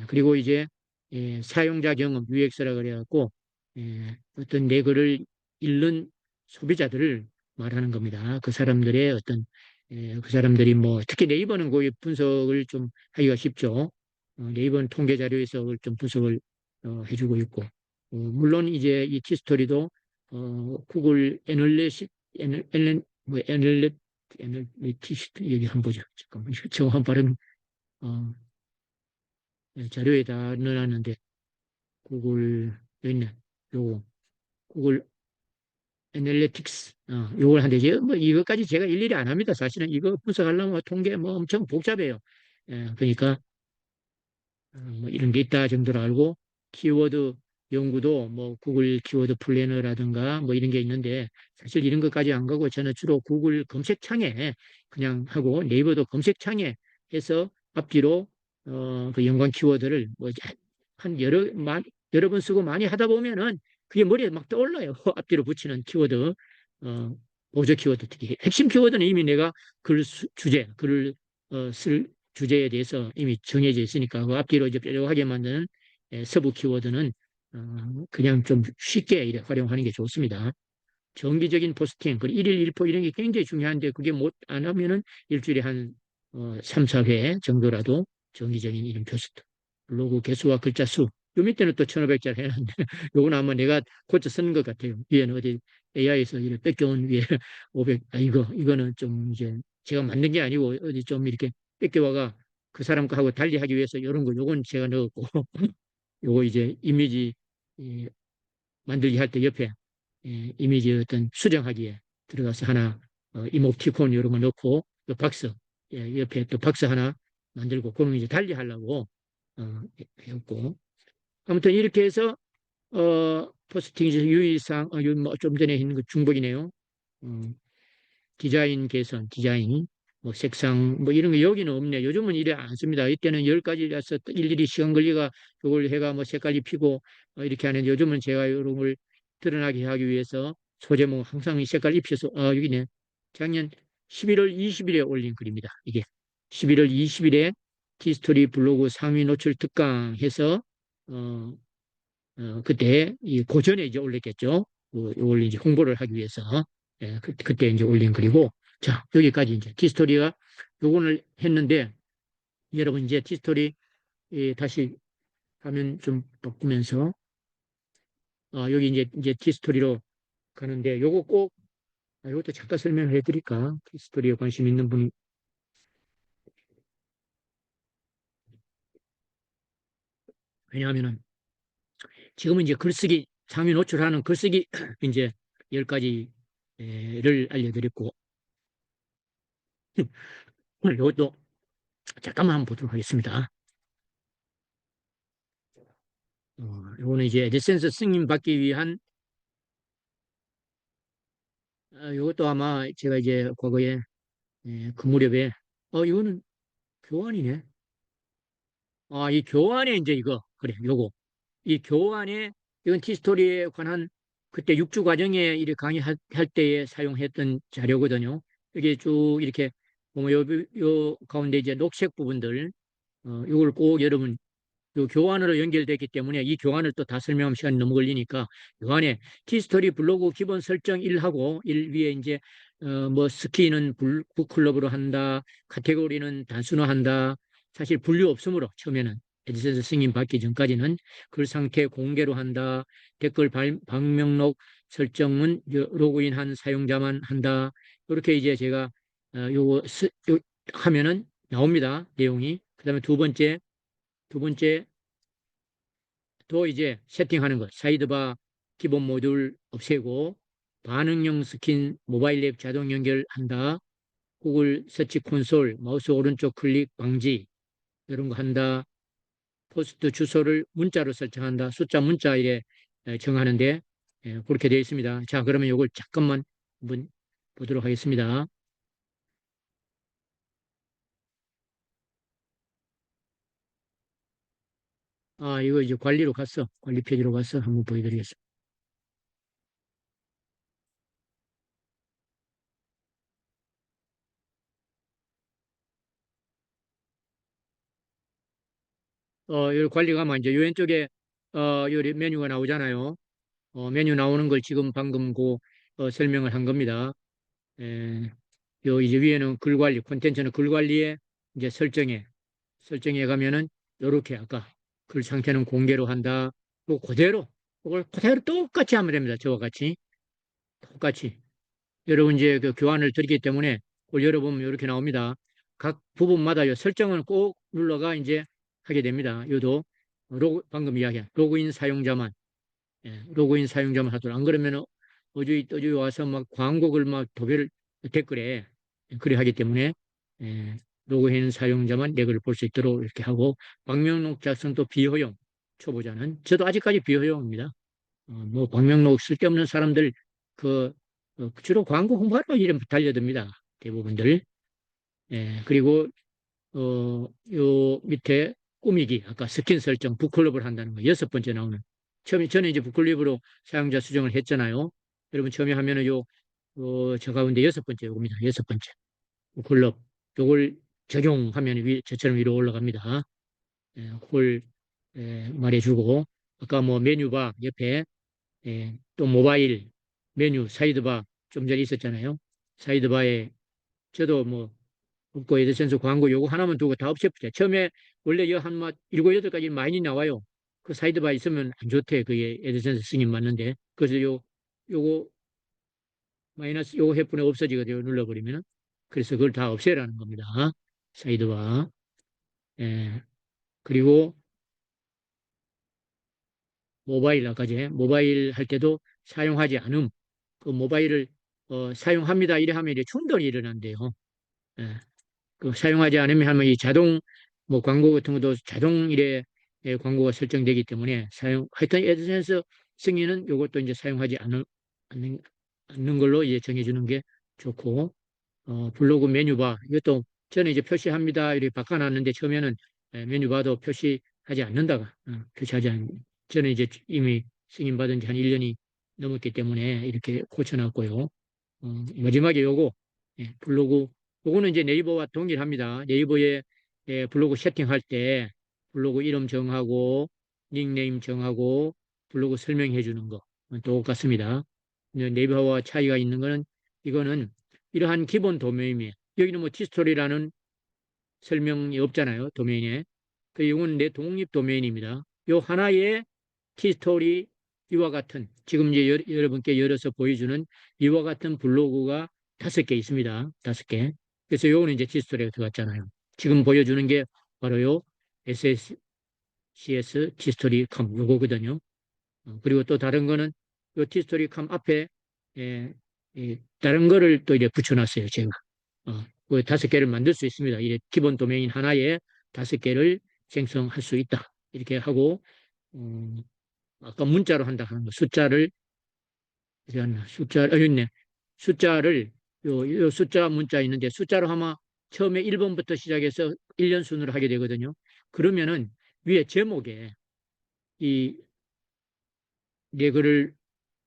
[SPEAKER 1] 그리고 이제 사용자 경험, UX라 그래갖고 어떤 내 글을 읽는 소비자들을 말하는 겁니다. 그 사람들의 어떤 그 사람들이 뭐 특히 네이버는 그 분석을 좀 하기가 쉽죠. 네이버는 통계 자료에서 그걸 좀 분석을 해주고 있고 물론 이제 이 티스토리도 구글 뭐 애널리티스트 여기 한번 보죠. 잠깐만 정확한 발음 어, 자료에다 넣어놨는데 구글 여기 있네. 요거 구글 애널리틱스 요걸 한대. 뭐 이것까지 제가 일일이 안 합니다. 사실은 이거 분석하려면 통계 뭐 엄청 복잡해요. 그러니까 뭐 이런 게 있다 정도로 알고 키워드 연구도 뭐 구글 키워드 플래너라든가 뭐 이런 게 있는데 사실 이런 것까지 안 가고 저는 주로 구글 검색창에 그냥 하고 네이버도 검색창에 해서 앞뒤로 그 연관 키워드를 뭐 한 여러 번 쓰고 많이 하다 보면은 그게 머리에 막 떠올라요. 앞뒤로 붙이는 키워드 보조 키워드 특히 핵심 키워드는 이미 내가 주제 글을 쓸 주제에 대해서 이미 정해져 있으니까 그 앞뒤로 이제 뾰족하게 만드는 서브 키워드는 그냥 좀 쉽게 이렇게 활용하는 게 좋습니다. 정기적인 포스팅, 그리고 일일 일포 이런 게 굉장히 중요한데 그게 못 안 하면은 일주일에 한 3, 4회 정도라도 정기적인 이런 포스트. 블로그 개수와 글자 수. 요 밑에는 또 1500자를 해놨는데 요건 아마 내가 고쳐 쓰는 것 같아요. 위에는 어디 AI에서 이렇게 뺏겨온 위에 500, 이거는 좀 이제 제가 만든 게 아니고 어디 좀 이렇게 뺏겨와가 그 사람 거하고 달리 하기 위해서 이런 거 요건 제가 넣었고 요거 이제 이미지 만들기 할 때 옆에 이미지 어떤 수정하기에 들어가서 하나 이모티콘 이런 거 넣고 또 박스 옆에 또 박스 하나 만들고 그런 거 이제 달리 하려고 배웠고 아무튼 이렇게 해서 포스팅 유의사항 뭐좀 전에 있는 거 중복이네요. 디자인 개선, 디자인, 뭐 색상, 뭐 이런 거 여기는 없네. 요즘은 이래 안 씁니다. 이때는 10가지라서 일일이 시간 걸리가 이걸 해가 뭐 색깔 입히고 이렇게 하는데 요즘은 제가 이런 걸 드러나게 하기 위해서 소제목 항상 이 색깔 입혀서 여기네. 작년 11월 20일에 올린 글입니다. 이게 11월 20일에 티스토리 블로그 상위 노출 특강 해서 그때 이 고전에 이제 올렸겠죠. 이걸 이제 홍보를 하기 위해서 그때 이제 올린 글이고 자 여기까지 이제 티스토리가 요거를 했는데 여러분 이제 티스토리 다시 화면 좀 바꾸면서 여기 이제 티스토리로 가는데 요거 꼭 이것도 잠깐 설명을 해드릴까 티스토리에 관심 있는 분 왜냐하면은 지금은 이제 글쓰기 상위 노출하는 글쓰기 이제 10가지를 알려드렸고 이것도 잠깐만 한번 보도록 하겠습니다. 요거는 이제 에센스 승인 받기 위한 요것도 아마 제가 이제 과거에 그 무렵에 이거는 교환이네. 이 교환에 이제 이거 그래 요거 이 교환에 이건 티스토리에 관한 그때 6주 과정에 이렇게 강의할 때에 사용했던 자료거든요. 이게 쭉 이렇게 보면 요 가운데 이제 녹색 부분들 요걸 꼭 여러분 그 교환으로 연결됐기 때문에 이 교환을 또 다 설명하면 시간이 너무 걸리니까 교환에 티스토리 블로그 기본 설정 1하고 1 위에 이제 뭐 스키는 북클럽으로 한다. 카테고리는 단순화한다. 사실 분류 없으므로 처음에는 에디센스 승인 받기 전까지는 글 상태 공개로 한다. 댓글 방명록 설정은 로그인한 사용자만 한다. 이렇게 이제 제가 요거 하면은 나옵니다. 내용이. 그다음에 두 번째 또 이제 세팅하는 것. 사이드바 기본 모듈 없애고 반응형 스킨 모바일 앱 자동 연결한다. 구글 서치 콘솔 마우스 오른쪽 클릭 방지 이런 거 한다. 포스트 주소를 문자로 설정한다. 숫자 문자에 정하는데 그렇게 되어 있습니다. 자, 그러면 이걸 잠깐만 한번 보도록 하겠습니다. 아, 이거 이제 관리로 갔어. 관리 페이지로 갔어. 한번 보여드리겠습니다. 여기 관리 가면 이제 요 왼쪽에 요 메뉴가 나오잖아요. 메뉴 나오는 걸 지금 방금 설명을 한 겁니다. 에, 요 이제 위에는 글 관리, 콘텐츠는 글 관리에 이제 설정에 가면은 요렇게 아까 글 상태는 공개로 한다. 또 그대로 그걸 그대로 똑같이 하면 됩니다. 저와 같이 똑같이. 여러분 이제 그 교환을 드리기 때문에 그걸 열어보면 이렇게 나옵니다. 각 부분마다 요 설정을 꼭 눌러가 이제 하게 됩니다. 요도 방금 이야기한 로그인 사용자만 로그인 사용자만 하도록 안 그러면 어주이 와서 막 광고를 막 도배를 댓글에 그래 하기 때문에 예, 로그인 사용자만 내 글을 볼 수 있도록 이렇게 하고 방명록 작성도 비허용 초보자는 저도 아직까지 비허용입니다. 뭐 방명록 쓸데없는 사람들 그 주로 광고 홍보하러 이름 달려듭니다. 대부분들. 그리고 요 밑에 꾸미기, 아까 스킨 설정, 북클럽을 한다는 거, 여섯 번째 나오는. 처음에, 저는 이제 북클럽으로 사용자 수정을 했잖아요. 여러분 처음에 하면은 저 가운데 여섯 번째 요겁니다. 여섯 번째. 북클럽. 요걸 적용하면 저처럼 위로 올라갑니다. 그걸 말해주고, 아까 뭐 메뉴바 옆에, 또 모바일 메뉴 사이드바 좀 전에 있었잖아요. 사이드바에 저도 뭐 없고 애드센스 광고 요거 하나만 두고 다 없애보자. 처음에 원래 한 일곱 여덟 가지 많이 나와요. 그 사이드바 있으면 안 좋대. 그게 애드센스 승인 맞는데. 그래서 요거 마이너스 요거 해뿐에 없어지거든요. 눌러버리면은. 그래서 그걸 다 없애라는 겁니다. 사이드바. 예. 그리고 모바일 아까지 모바일 할 때도 사용하지 않음. 그 모바일을 사용합니다. 이래 하면 이제 충돌이 일어난대요. 예. 그 사용하지 않으면 하면 이 자동 뭐 광고 같은 것도 자동 이래 광고가 설정되기 때문에 하여튼 애드센스 승인은 이것도 이제 사용하지 않는, 않는 걸로 이제 정해주는 게 좋고 블로그 메뉴바 이것도 저는 이제 표시합니다 이렇게 바꿔놨는데 처음에는 메뉴바도 표시하지 않는다가 표시하지 않는 저는 이제 이미 승인받은 지 한 1년이 넘었기 때문에 이렇게 고쳐놨고요. 마지막에 요거 블로그 요거는 이제 네이버와 동일합니다. 네이버에 블로그 세팅할 때 블로그 이름 정하고 닉네임 정하고 블로그 설명해 주는 거 똑같습니다. 네이버와 차이가 있는 거는 이거는 이러한 기본 도메인이에요. 여기는 뭐 티스토리라는 설명이 없잖아요. 도메인에. 그 이건 내 독립 도메인입니다. 요 하나의 티스토리 이와 같은 지금 이제 여러분께 열어서 보여주는 이와 같은 블로그가 다섯 개 있습니다. 다섯 개. 그래서 요거는 이제 티스토리가 들어갔잖아요. 지금 보여주는 게 바로 요 SSCS 티스토리컴 요거거든요. 그리고 또 다른 거는 요 티스토리컴 앞에 예, 다른 거를 또 이제 붙여놨어요. 제가. 그 다섯 개를 만들 수 있습니다. 이 기본 도메인 하나에 다섯 개를 생성할 수 있다. 이렇게 하고 아까 문자로 한다 하는 거 여기 있네. 숫자를 요 숫자 문자 있는데 숫자로 하면 처음에 1번부터 시작해서 1년 순으로 하게 되거든요. 그러면은 위에 제목에 이 네 글을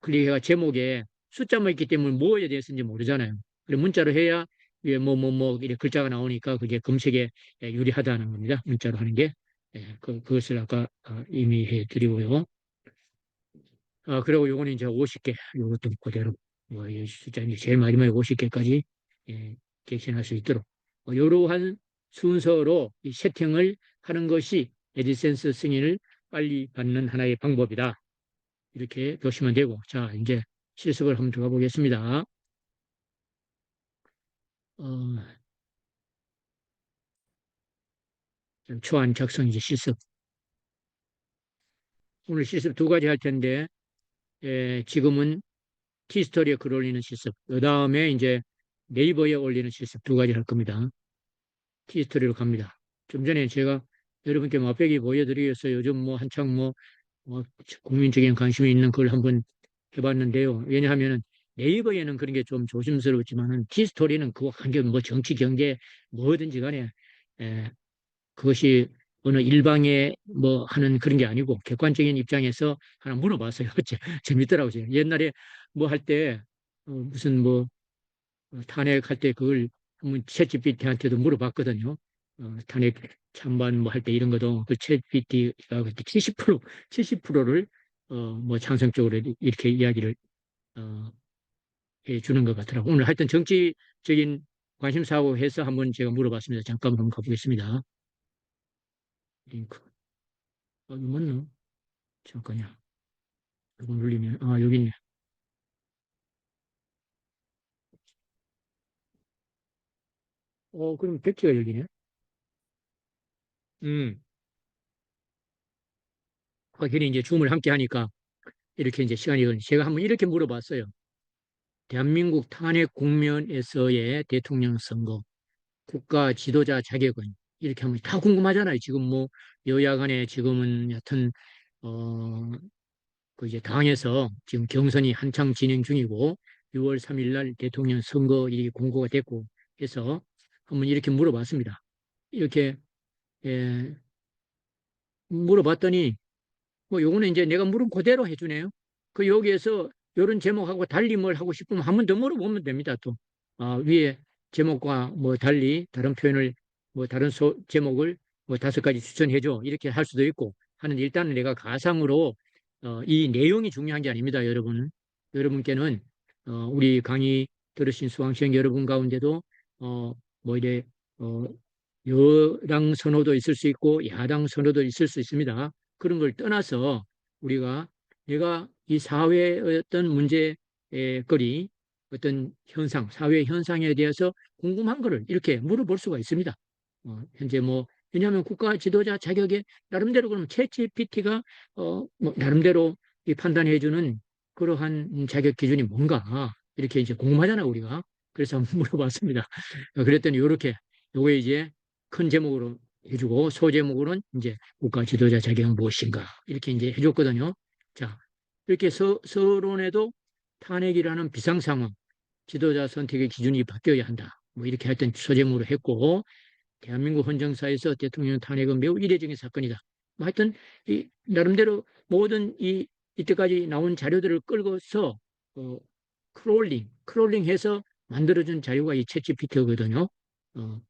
[SPEAKER 1] 클릭해가 제목에 숫자만 있기 때문에 뭐에 대해서인지 모르잖아요. 그래 문자로 해야 위에 이렇게 글자가 나오니까 그게 검색에 유리하다는 겁니다. 문자로 하는 게. 그것을 아까 이미 해드리고요. 그리고 요거는 이제 50개, 요것도 그대로, 이 숫자 이제 제일 마지막에 50개까지, 객신할 수 있도록. 이러한 순서로 이 세팅을 하는 것이 에디센스 승인을 빨리 받는 하나의 방법이다. 이렇게 보시면 되고. 자, 이제 실습을 한번 들어가 보겠습니다. 어, 초안 작성 이제 실습. 오늘 실습 두 가지 할 텐데, 지금은 티스토리에 글 올리는 실습, 그 다음에 이제 네이버에 올리는 실습 두 가지 할 겁니다. 티스토리로 갑니다. 좀 전에 제가 여러분께 맛배기 보여드리기 위해서 요즘 뭐 한창 뭐 국민적인 관심이 있는 걸 한번 해봤는데요. 왜냐하면은 네이버에는 그런 게 좀 조심스럽지만은 티스토리는 그거 관계 뭐 정치 경제 뭐든지 간에 에, 그것이 어느 일방에 뭐 하는 그런 게 아니고 객관적인 입장에서 하나 물어봤어요. 재밌더라고요. 옛날에 뭐 할 때 무슨 뭐 탄핵할 때 그걸 한번 챗GPT한테도 물어봤거든요. 탄핵 찬반 뭐 할 때 이런 것도 그 챗GPT가 그때 70%를 뭐 찬성적으로 이렇게 이야기를 어, 해 주는 것 같더라고요. 오늘 하여튼 정치적인 관심사하고 해서 한번 제가 물어봤습니다. 잠깐 한번 가보겠습니다. 링크. 이거 맞나? 잠깐요. 이거 눌리면, 여기 있네. 그럼 백지가 열리네. 음, 확실히 이제 줌을 함께 하니까 이렇게 이제 시간이, 제가 한번 이렇게 물어봤어요. 대한민국 탄핵 국면에서의 대통령 선거, 국가 지도자 자격은 이렇게 하면 다 궁금하잖아요. 지금 뭐 여야 간에 지금은 여튼 그 이제 당에서 지금 경선이 한창 진행 중이고 6월 3일 날 대통령 선거 이 공고가 됐고 해서 한번 이렇게 물어봤습니다. 이렇게 예, 물어봤더니 뭐 요거는 이제 내가 물은 그대로 해주네요. 그 여기에서 요런 제목하고 달리 뭘 하고 싶으면 한 번 더 물어보면 됩니다. 또 위에 제목과 뭐 달리 다른 표현을 뭐 다른 제목을 뭐 5가지 추천해줘 이렇게 할 수도 있고 하는 일단은 내가 가상으로 이 내용이 중요한 게 아닙니다. 여러분께는 우리 강의 들으신 수강생 여러분 가운데도 뭐 이래 어, 여당 선호도 있을 수 있고 야당 선호도 있을 수 있습니다. 그런 걸 떠나서 우리가 내가 이 사회의 어떤 문제거리, 어떤 현상, 사회 현상에 대해서 궁금한 거를 이렇게 물어볼 수가 있습니다. 현재 뭐, 왜냐하면 국가 지도자 자격에 나름대로 그러면 챗GPT가 뭐 나름대로 이 판단해주는 그러한 자격 기준이 뭔가 이렇게 이제 궁금하잖아요, 우리가. 그래서 한번 물어봤습니다. 그랬더니 이렇게 요게 이제 큰 제목으로 해주고 소제목으로는 이제 국가 지도자 자격은 무엇인가 이렇게 이제 해줬거든요. 자, 이렇게 서론에도 탄핵이라는 비상 상황, 지도자 선택의 기준이 바뀌어야 한다. 뭐 이렇게 하여튼 소제목으로 했고 대한민국 헌정사에서 대통령 탄핵은 매우 이례적인 사건이다. 뭐 하여튼 이 나름대로 모든 이때까지 나온 자료들을 끌고서 크롤링해서 만들어준 자료가 이 챗GPT거든요. 어,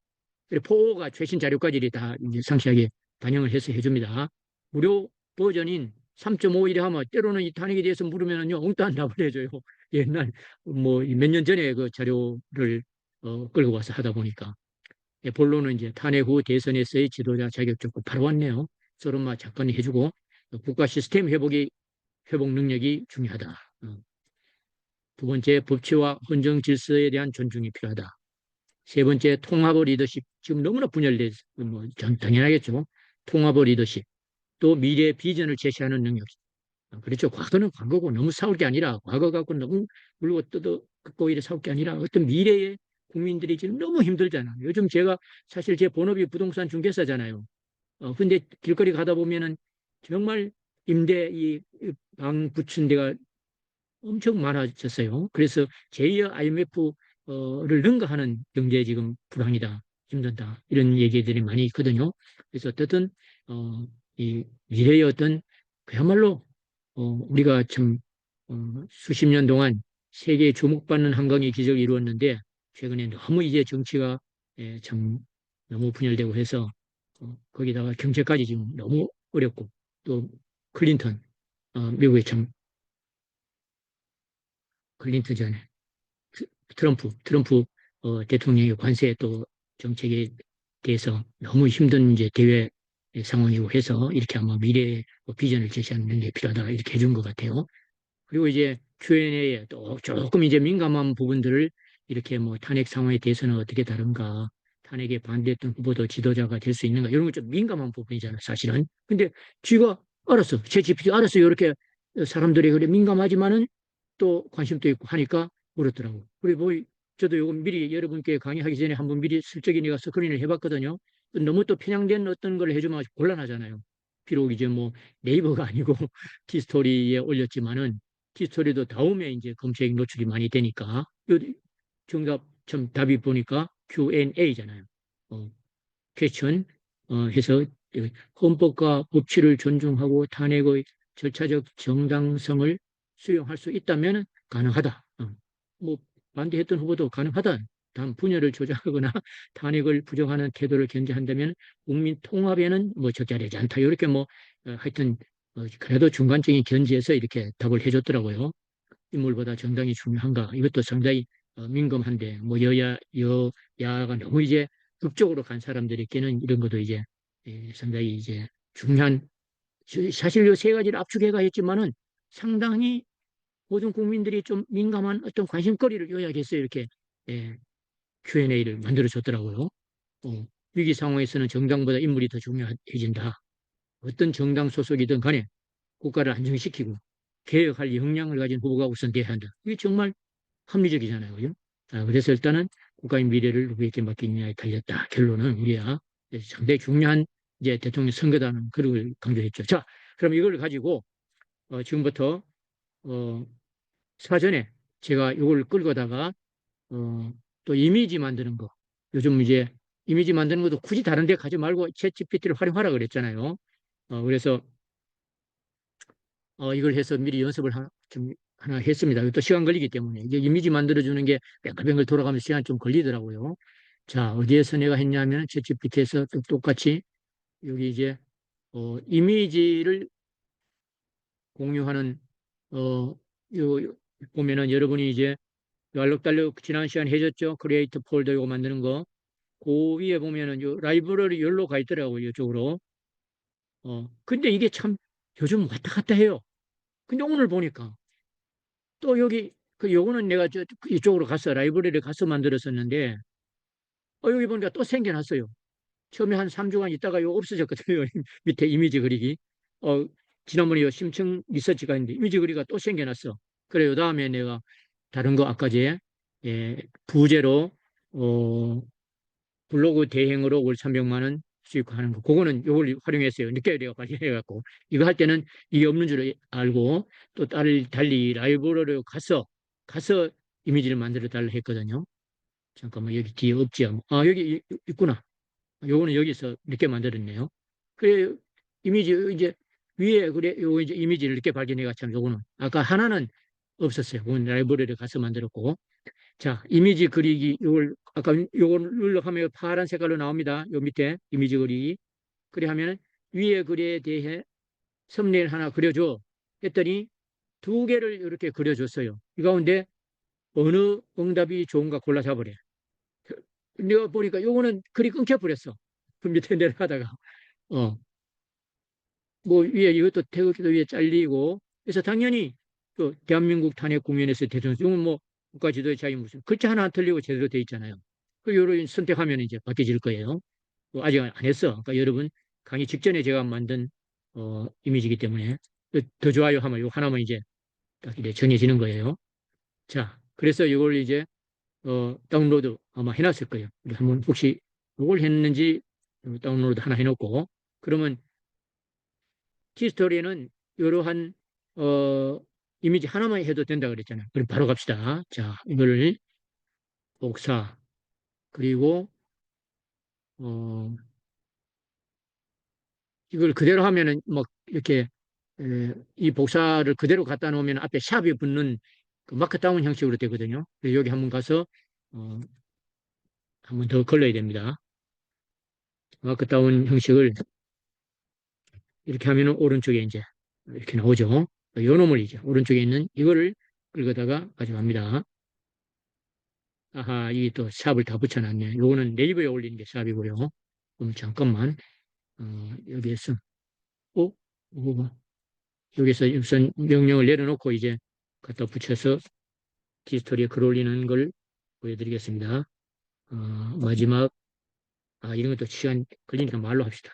[SPEAKER 1] 포가 최신 자료까지 다 이제 상세하게 반영을 해서 해줍니다. 무료 버전인 3.5일 하면 때로는 이 탄핵에 대해서 물으면요 엉뚱한 답을 해줘요. 옛날 뭐 몇 년 전에 그 자료를 끌고 와서 하다 보니까 본론은 이제 탄핵 후 대선에서의 지도자 자격 조건 바로 왔네요. 서로 막 작가는 해주고 국가 시스템 회복 능력이 중요하다. 두 번째 법치와 헌정 질서에 대한 존중이 필요하다. 세 번째, 통합의 리더십. 지금 너무나 분열돼, 뭐, 당연하겠죠. 통합의 리더십. 또 미래 비전을 제시하는 능력. 그렇죠. 과거는 과거고 너무 싸울 게 아니라, 과거 갖고 너무 물고 뜯고 이래 싸울 게 아니라, 어떤 미래의 국민들이 지금 너무 힘들잖아요. 요즘 제가 사실 제 본업이 부동산 중개사잖아요. 근데 길거리 가다 보면은 정말 임대 방 붙인 데가 엄청 많아졌어요. 그래서 제2의 IMF를 능가하는 경제 지금 불황이다, 힘든다 이런 얘기들이 많이 있거든요. 그래서 어떻든 이 미래의 어떤 그야말로 우리가 참 수십 년 동안 세계에 주목받는 한강의 기적을 이루었는데 최근에 너무 이제 정치가 참 너무 분열되고 해서 거기다가 경제까지 지금 너무 어렵고 또 클린턴 미국의 참 클린턴 전에 트럼프 대통령의 관세 또 정책에 대해서 너무 힘든 이제 대외 상황이고 해서 이렇게 아마 미래의 비전을 제시하는 게 필요하다 이렇게 해준 것 같아요. 그리고 이제 Q&A에 또 조금 이제 민감한 부분들을 이렇게 뭐 탄핵 상황에 대해서는 어떻게 다른가, 탄핵에 반대했던 후보도 지도자가 될 수 있는가 이런 건 좀 민감한 부분이잖아요, 사실은. 근데 쥐가 알았어, 제 GPT 알았어, 이렇게 사람들이 그래 민감하지만은 또 관심도 있고 하니까 물었더라고. 그리고 뭐 저도 요거 미리 여러분께 강의하기 전에 한번 미리 슬쩍이 내가 스크린을 해봤거든요. 너무 또 편향된 어떤 걸 해주면 곤란하잖아요. 비록 이제 뭐 네이버가 아니고 티스토리에 올렸지만은 티스토리도 다음에 이제 검색 노출이 많이 되니까 정답 참 답이 보니까 Q&A잖아요. 퀘스천 해서 헌법과 법치를 존중하고 탄핵의 절차적 정당성을 수용할 수 있다면 가능하다. 뭐 반대했던 후보도 가능하다. 단 분열을 조장하거나 탄핵을 부정하는 태도를 견제한다면 국민 통합에는 뭐 적절하지 않다. 이렇게 뭐 하여튼 그래도 중간적인 견지에서 이렇게 답을 해줬더라고요. 인물보다 정당이 중요한가? 이것도 상당히 민감한데 뭐 여야가 너무 이제 극적으로 간 사람들에게는 이런 것도 이제 상당히 이제 중요한 사실 이 세 가지를 압축해가 했지만은 상당히 모든 국민들이 좀 민감한 어떤 관심거리를 요약해서 이렇게 예, Q&A를 만들어 줬더라고요. 위기 상황에서는 정당보다 인물이 더 중요해진다. 어떤 정당 소속이든 간에 국가를 안정시키고 개혁할 역량을 가진 후보가 우선돼야 한다. 이게 정말 합리적이잖아요. 그죠? 그래서 일단은 국가의 미래를 누구에게 맡기느냐에 달렸다. 결론은 우리야 상당히 중요한 이제 대통령 선거다는 그걸 강조했죠. 자, 그럼 이걸 가지고 지금부터 어, 사전에 제가 이걸 끌고다가 어, 또 이미지 만드는 거. 요즘 이제 이미지 만드는 것도 굳이 다른 데 가지 말고 챗GPT를 활용하라 그랬잖아요. 그래서 이걸 해서 미리 연습을 좀 하나 했습니다. 또 시간 걸리기 때문에 이게 이미지 만들어주는 게 뱅글뱅글 돌아가면서 시간이 좀 걸리더라고요. 자, 어디에서 내가 했냐면 챗GPT에서 똑같이 여기 이제 이미지를 공유하는 요 보면은 여러분이 이제 알록달록 지난 시간 해줬죠. 크리에이터 폴더 이거 만드는 거. 그 위에 보면은 요 라이브러리 열로 가 있더라고요. 이쪽으로. 근데 이게 참 요즘 왔다 갔다 해요. 근데 오늘 보니까 또 여기 그 요거는 내가 이쪽으로 가서 라이브러리에 가서 만들었었는데 여기 보니까 또 생겨났어요. 처음에 한 3주간 있다가 요 없어졌거든요. 밑에 이미지 그리기. 어, 지난번에 요 심층 리서치가 있는데 이미지 그리기가 또 생겨났어. 그래 요 다음에 내가 다른 거 아까 제 부제로 어, 블로그 대행으로 월 300만 원 수익하는 거. 그거는 요걸 활용했어요. 늦게 내가 발견해갖고. 이거 할 때는 이게 없는 줄 알고 또 달리 라이브러리로 가서 이미지를 만들어 달라 했거든요. 잠깐만, 여기 뒤에 없지. 여기 있구나. 요거는 여기서 이렇게 만들었네요. 그래, 이미지, 이제 위에, 그래, 요 이제 이미지를 이렇게 발견해가 참 요거는. 아까 하나는 없었어요. 그건 라이브러리에 가서 만들었고. 자, 이미지 그리기, 요걸, 아까 요걸 눌러하면 파란 색깔로 나옵니다. 요 밑에 이미지 그리기. 그래 하면 위에 글에 대해 썸네일 하나 그려줘. 했더니 두 개를 이렇게 그려줬어요. 이 가운데 어느 응답이 좋은가 골라 잡으래. 내가 보니까 요거는 글이 끊겨버렸어. 그 밑에 내려가다가. 어, 뭐 위에 이것도 태극기도 위에 잘리고. 그래서 당연히 그 대한민국 탄핵 국면에서 대통령, 이건 뭐 국가 지도의 자유 무슨 글자 하나 안 틀리고 제대로 돼 있잖아요. 그 요런 선택하면 이제 바뀌어질 거예요. 아직 안 했어. 그러니까 여러분 강의 직전에 제가 만든 이미지이기 때문에 더 좋아요 하면 요 하나만 이제 딱 이제 정해지는 거예요. 자, 그래서 이걸 이제 다운로드 아마 해놨을 거예요. 우리 한번 혹시 이걸 했는지 다운로드 하나 해놓고 그러면 티스토리에는 이러한 이미지 하나만 해도 된다 그랬잖아요. 그럼 바로 갑시다. 자, 이거를 복사 그리고 어, 이걸 그대로 하면은 뭐 이렇게 이 복사를 그대로 갖다 놓으면 앞에 샵이 붙는 그 마크다운 형식으로 되거든요. 그래서 여기 한번 가서 어, 한번 더 걸러야 됩니다. 마크다운 형식을 이렇게 하면은 오른쪽에 이제 이렇게 나오죠. 요 놈을 이제 오른쪽에 있는 이거를 긁어다가 가져갑니다. 아하, 이 또 샵을 다 붙여놨네. 요거는 네이버에 올리는 게 샵이고요. 그럼 잠깐만, 여기에서, 어? 뭐, 여기서 우선 명령을 내려놓고 이제 갖다 붙여서 디스토리에 글 올리는 걸 보여드리겠습니다. 마지막, 이런 것도 시간 걸리니까 말로 합시다.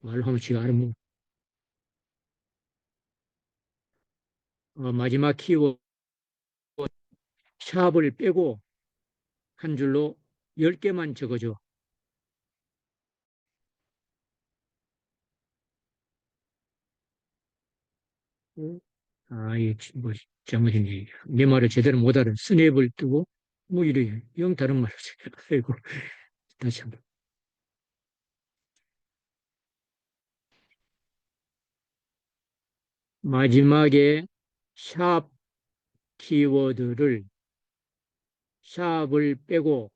[SPEAKER 1] 말로 하면 지가 알아먹 마지막 키워드 샵을 빼고 한 줄로 10개만 적어줘. 아, 이게 뭐 잘못이네. 내 말을 제대로 못 알아. 스냅을 뜨고 뭐 이래. 영 다른 말을 아이고 다시 한번. 마지막에 샵 키워드를 샵을 빼고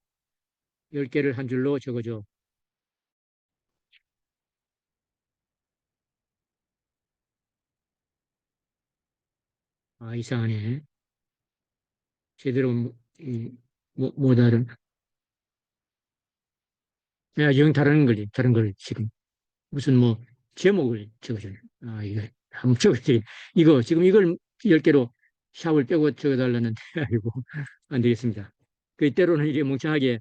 [SPEAKER 1] 10개를 한 줄로 적어줘. 아, 이상하네. 제대로 못 알아. 야, 영 다른 걸, 다른 걸 지금. 무슨 뭐 제목을 적어줘. 아, 이거 한번 적어야지. 이거 지금 이걸 10개로 샵을 빼고 적어달라는데 아이고 안 되겠습니다. 그 때로는 이게 멍청하게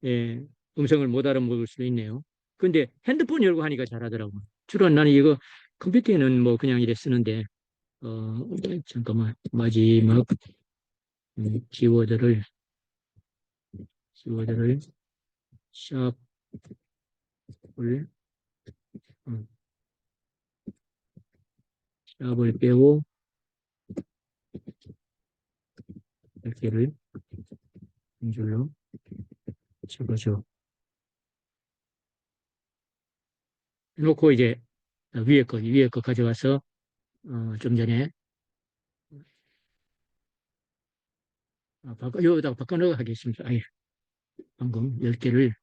[SPEAKER 1] 예, 음성을 못 알아먹을 수도 있네요. 근데 핸드폰 열고 하니까 잘하더라고. 주로 나는 이거 컴퓨터에는 뭐 그냥 이래 쓰는데 잠깐만 마지막 키워드를 키워드를 샵을 음, 샵을 빼고 10개를 한 줄로 적어줘. 놓고 이제 위에 거 가져와서 좀 전에 여기다가 바꿔놓고 하겠습니다. 아예 방금 10개를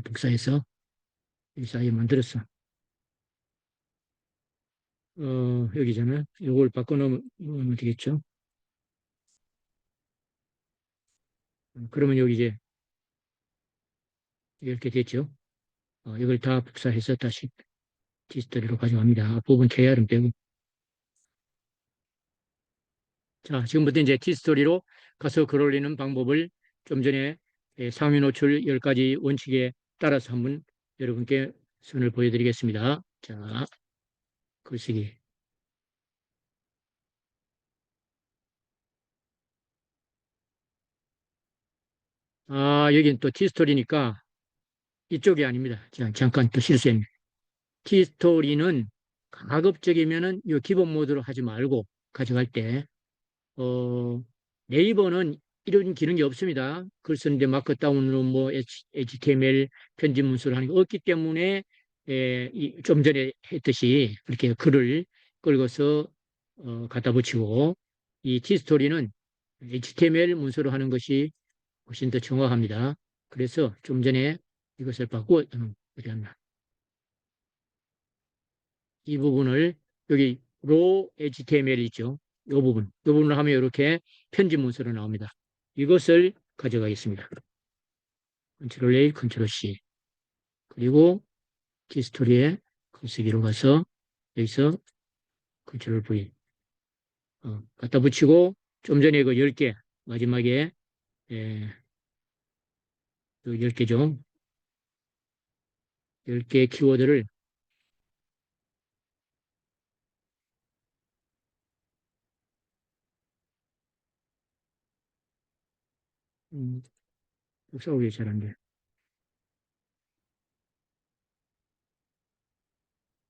[SPEAKER 1] 독사해서 이 사이에 만들었어. 여기잖아요. 이걸 바꿔놓으면 되겠죠. 그러면 여기 이제 이렇게 됐죠. 이걸 다 복사해서 다시 디스토리로 가져갑니다. 부분 KR은 빼고. 자, 지금부터 이제 티스토리로 가서 글 올리는 방법을 좀 전에 상위 노출 10가지 원칙에 따라서 한번 여러분께 선을 보여드리겠습니다. 자, 글쓰기. 아, 여긴 또 티스토리니까 이쪽이 아닙니다. 자, 잠깐 또 실수했네. 티스토리는 가급적이면은 이 기본 모드로 하지 말고 가져갈 때 어, 네이버는 이런 기능이 없습니다. 글 쓰는데 마크다운으로 뭐 HTML 편집 문서를 하는 게 없기 때문에 좀 전에 했듯이 그렇게 글을 끌어서 갖다 붙이고 이 티스토리는 HTML 문서로 하는 것이 훨씬 더 정확합니다. 그래서 좀 전에 이것을 바꾸어 어디 갔나? 이 부분을 여기 로 HTML 있죠? 이 부분을 하면 이렇게 편집 문서로 나옵니다. 이것을 가져가겠습니다. 컨트롤 A, 컨트롤 C. 그리고 키스토리에 글쓰기로 가서 여기서 컨트롤 V 갖다 붙이고 좀 전에 그 10개 마지막에 예, 그 10개죠. 10개 키워드를 복사하기 잘한데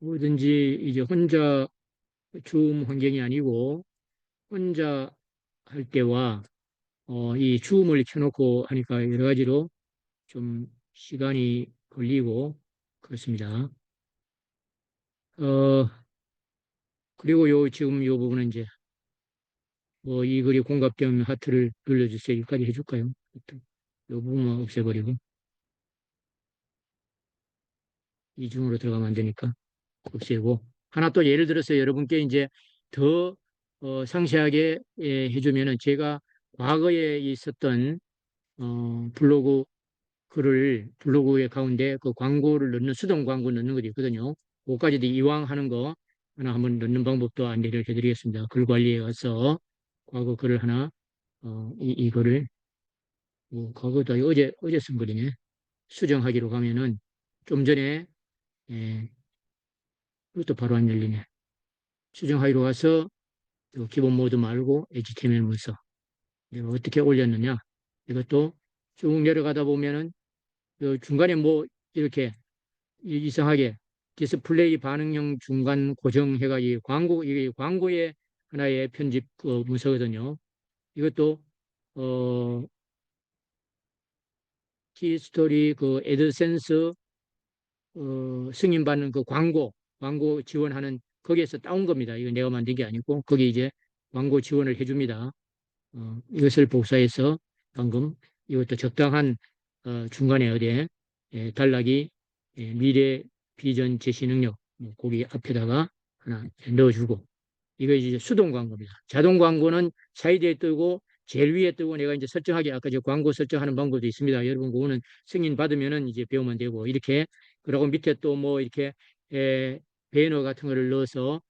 [SPEAKER 1] 뭐든지 이제 혼자 줌 환경이 아니고 혼자 할 때와 이 줌을 켜놓고 하니까 여러 가지로 좀 시간이 걸리고 그렇습니다. 어, 그리고 지금 요 부분은 이제 뭐 이 글이 공감되면 하트를 눌러주세요. 여기까지 해줄까요? 요 부분만 없애버리고 이중으로 들어가면 안 되니까 없애고 하나 또 예를 들어서 여러분께 이제 더 상세하게 해주면은 제가 과거에 있었던 블로그 글을 블로그의 가운데 그 광고를 넣는 수동 광고 넣는 것도 있거든요. 그거까지도 이왕 하는 거 하나 한번 넣는 방법도 안내를 해드리겠습니다. 글 관리에 와서 과거 글을 하나 이거를 뭐 과거도 어제 쓴 글이네. 수정하기로 가면은 좀 전에 예, 이것도 바로 안 열리네. 수정하기로 가서 요 기본 모드 말고 HTML 문서. 내가 어떻게 올렸느냐. 이것도 쭉 내려가다 보면은 요 중간에 뭐 이렇게 이상하게 디스플레이 반응형 중간 고정해가 이 광고, 이게 광고의 하나의 편집 그 문서거든요. 이것도, 티스토리 그 애드센스, 승인받는 그 광고 지원하는 거기에서 따온 겁니다. 이거 내가 만든 게 아니고, 거기 이제 광고 지원을 해줍니다. 이것을 복사해서 방금 이것도 적당한 중간에 어디에 단락이 미래 비전 제시 능력 거기 앞에다가 하나 넣어주고 이거 이제 수동 광고입니다. 자동 광고는 사이드에 뜨고 제일 위에 뜨고 내가 이제 설정하기 아까 저 광고 설정하는 방법도 있습니다. 여러분 그거는 승인 받으면은 이제 배우면 되고 이렇게 그리고 밑에 또 뭐 이렇게 에, 배너 같은 거를 넣어서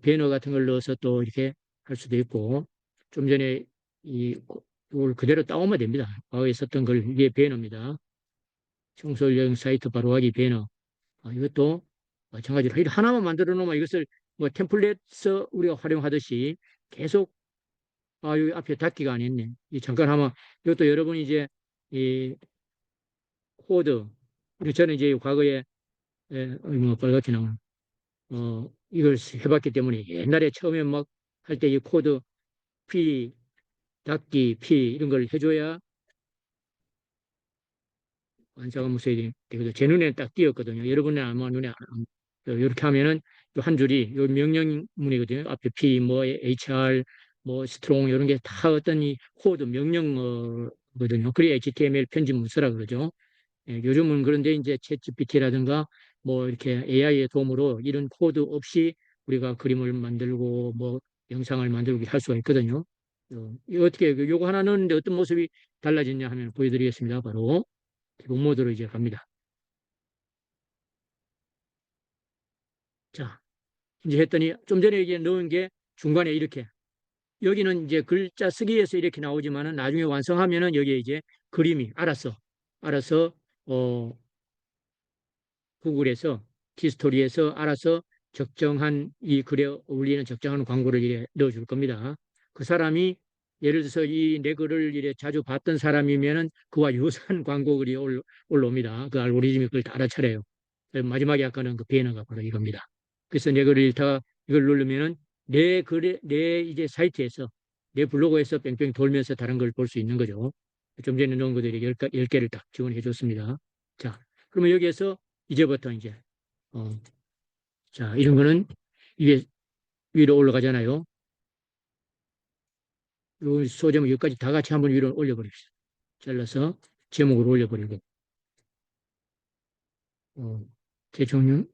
[SPEAKER 1] 배너 같은 걸 넣어서 또 이렇게 할 수도 있고 좀 전에 이걸 그대로 따오면 됩니다. 과거에 썼던 걸 이게 배너입니다. 청소년 사이트 바로 하기 배너. 이것도 마찬가지로 하나만 만들어 놓으면 이것을 뭐 템플릿서 우리가 활용하듯이 계속 여기 앞에 닫기가 안 했네. 잠깐 하면 이것도 여러분이 이제 이 코드 저는 이제 과거에 뭐 빨갛게 나오는 이걸 해봤기 때문에 옛날에 처음에 막 할 때 이 코드 P 닫기 P 이런 걸 해줘야 완성한 모습이 되거든요. 제 눈에는 딱 띄었거든요. 여러분은 아마 눈에 이렇게 하면은 한 줄이 요 명령문이거든요. 앞에 P, 뭐 HR, 뭐 스트롱 이런 게 다 어떤 이 코드 명령어거든요. 그게 HTML 편집 문서라 그러죠. 요즘은 그런데 이제 챗 GPT라든가 뭐 이렇게 AI의 도움으로 이런 코드 없이 우리가 그림을 만들고 뭐 영상을 만들고 할 수가 있거든요. 이거 어떻게 요거 하나 넣는데 어떤 모습이 달라졌냐 하면 보여드리겠습니다. 바로 기본 모드로 이제 갑니다. 자, 이제 했더니 좀 전에 이제 넣은 게 중간에 이렇게 여기는 이제 글자 쓰기에서 이렇게 나오지만은 나중에 완성하면은 여기에 이제 그림이 알아서 어 구글에서 티스토리에서 알아서 적정한 이 글에 어울리는 적정한 광고를 이래 넣어줄 겁니다. 그 사람이 예를 들어서 이 내 글을 이래 자주 봤던 사람이면은 그와 유사한 광고 글이 올라옵니다. 그 알고리즘이 그걸 다 알아차려요. 마지막에 아까는 그 배너가 바로 이겁니다. 그래서 내 글을 읽다가 이걸 누르면은 내 글에 내 이제 사이트에서 내 블로그에서 뺑뺑 돌면서 다른 걸 볼 수 있는 거죠. 좀 전에 넣은 것들이 10개를 딱 지원해 줬습니다. 자, 그러면 여기에서 이제부터 이제 자 이런 거는 이게 위로 올라가잖아요. 요 소제목 여기까지 다 같이 한번 위로 올려버립시다. 잘라서 제목으로 올려버리고 대통령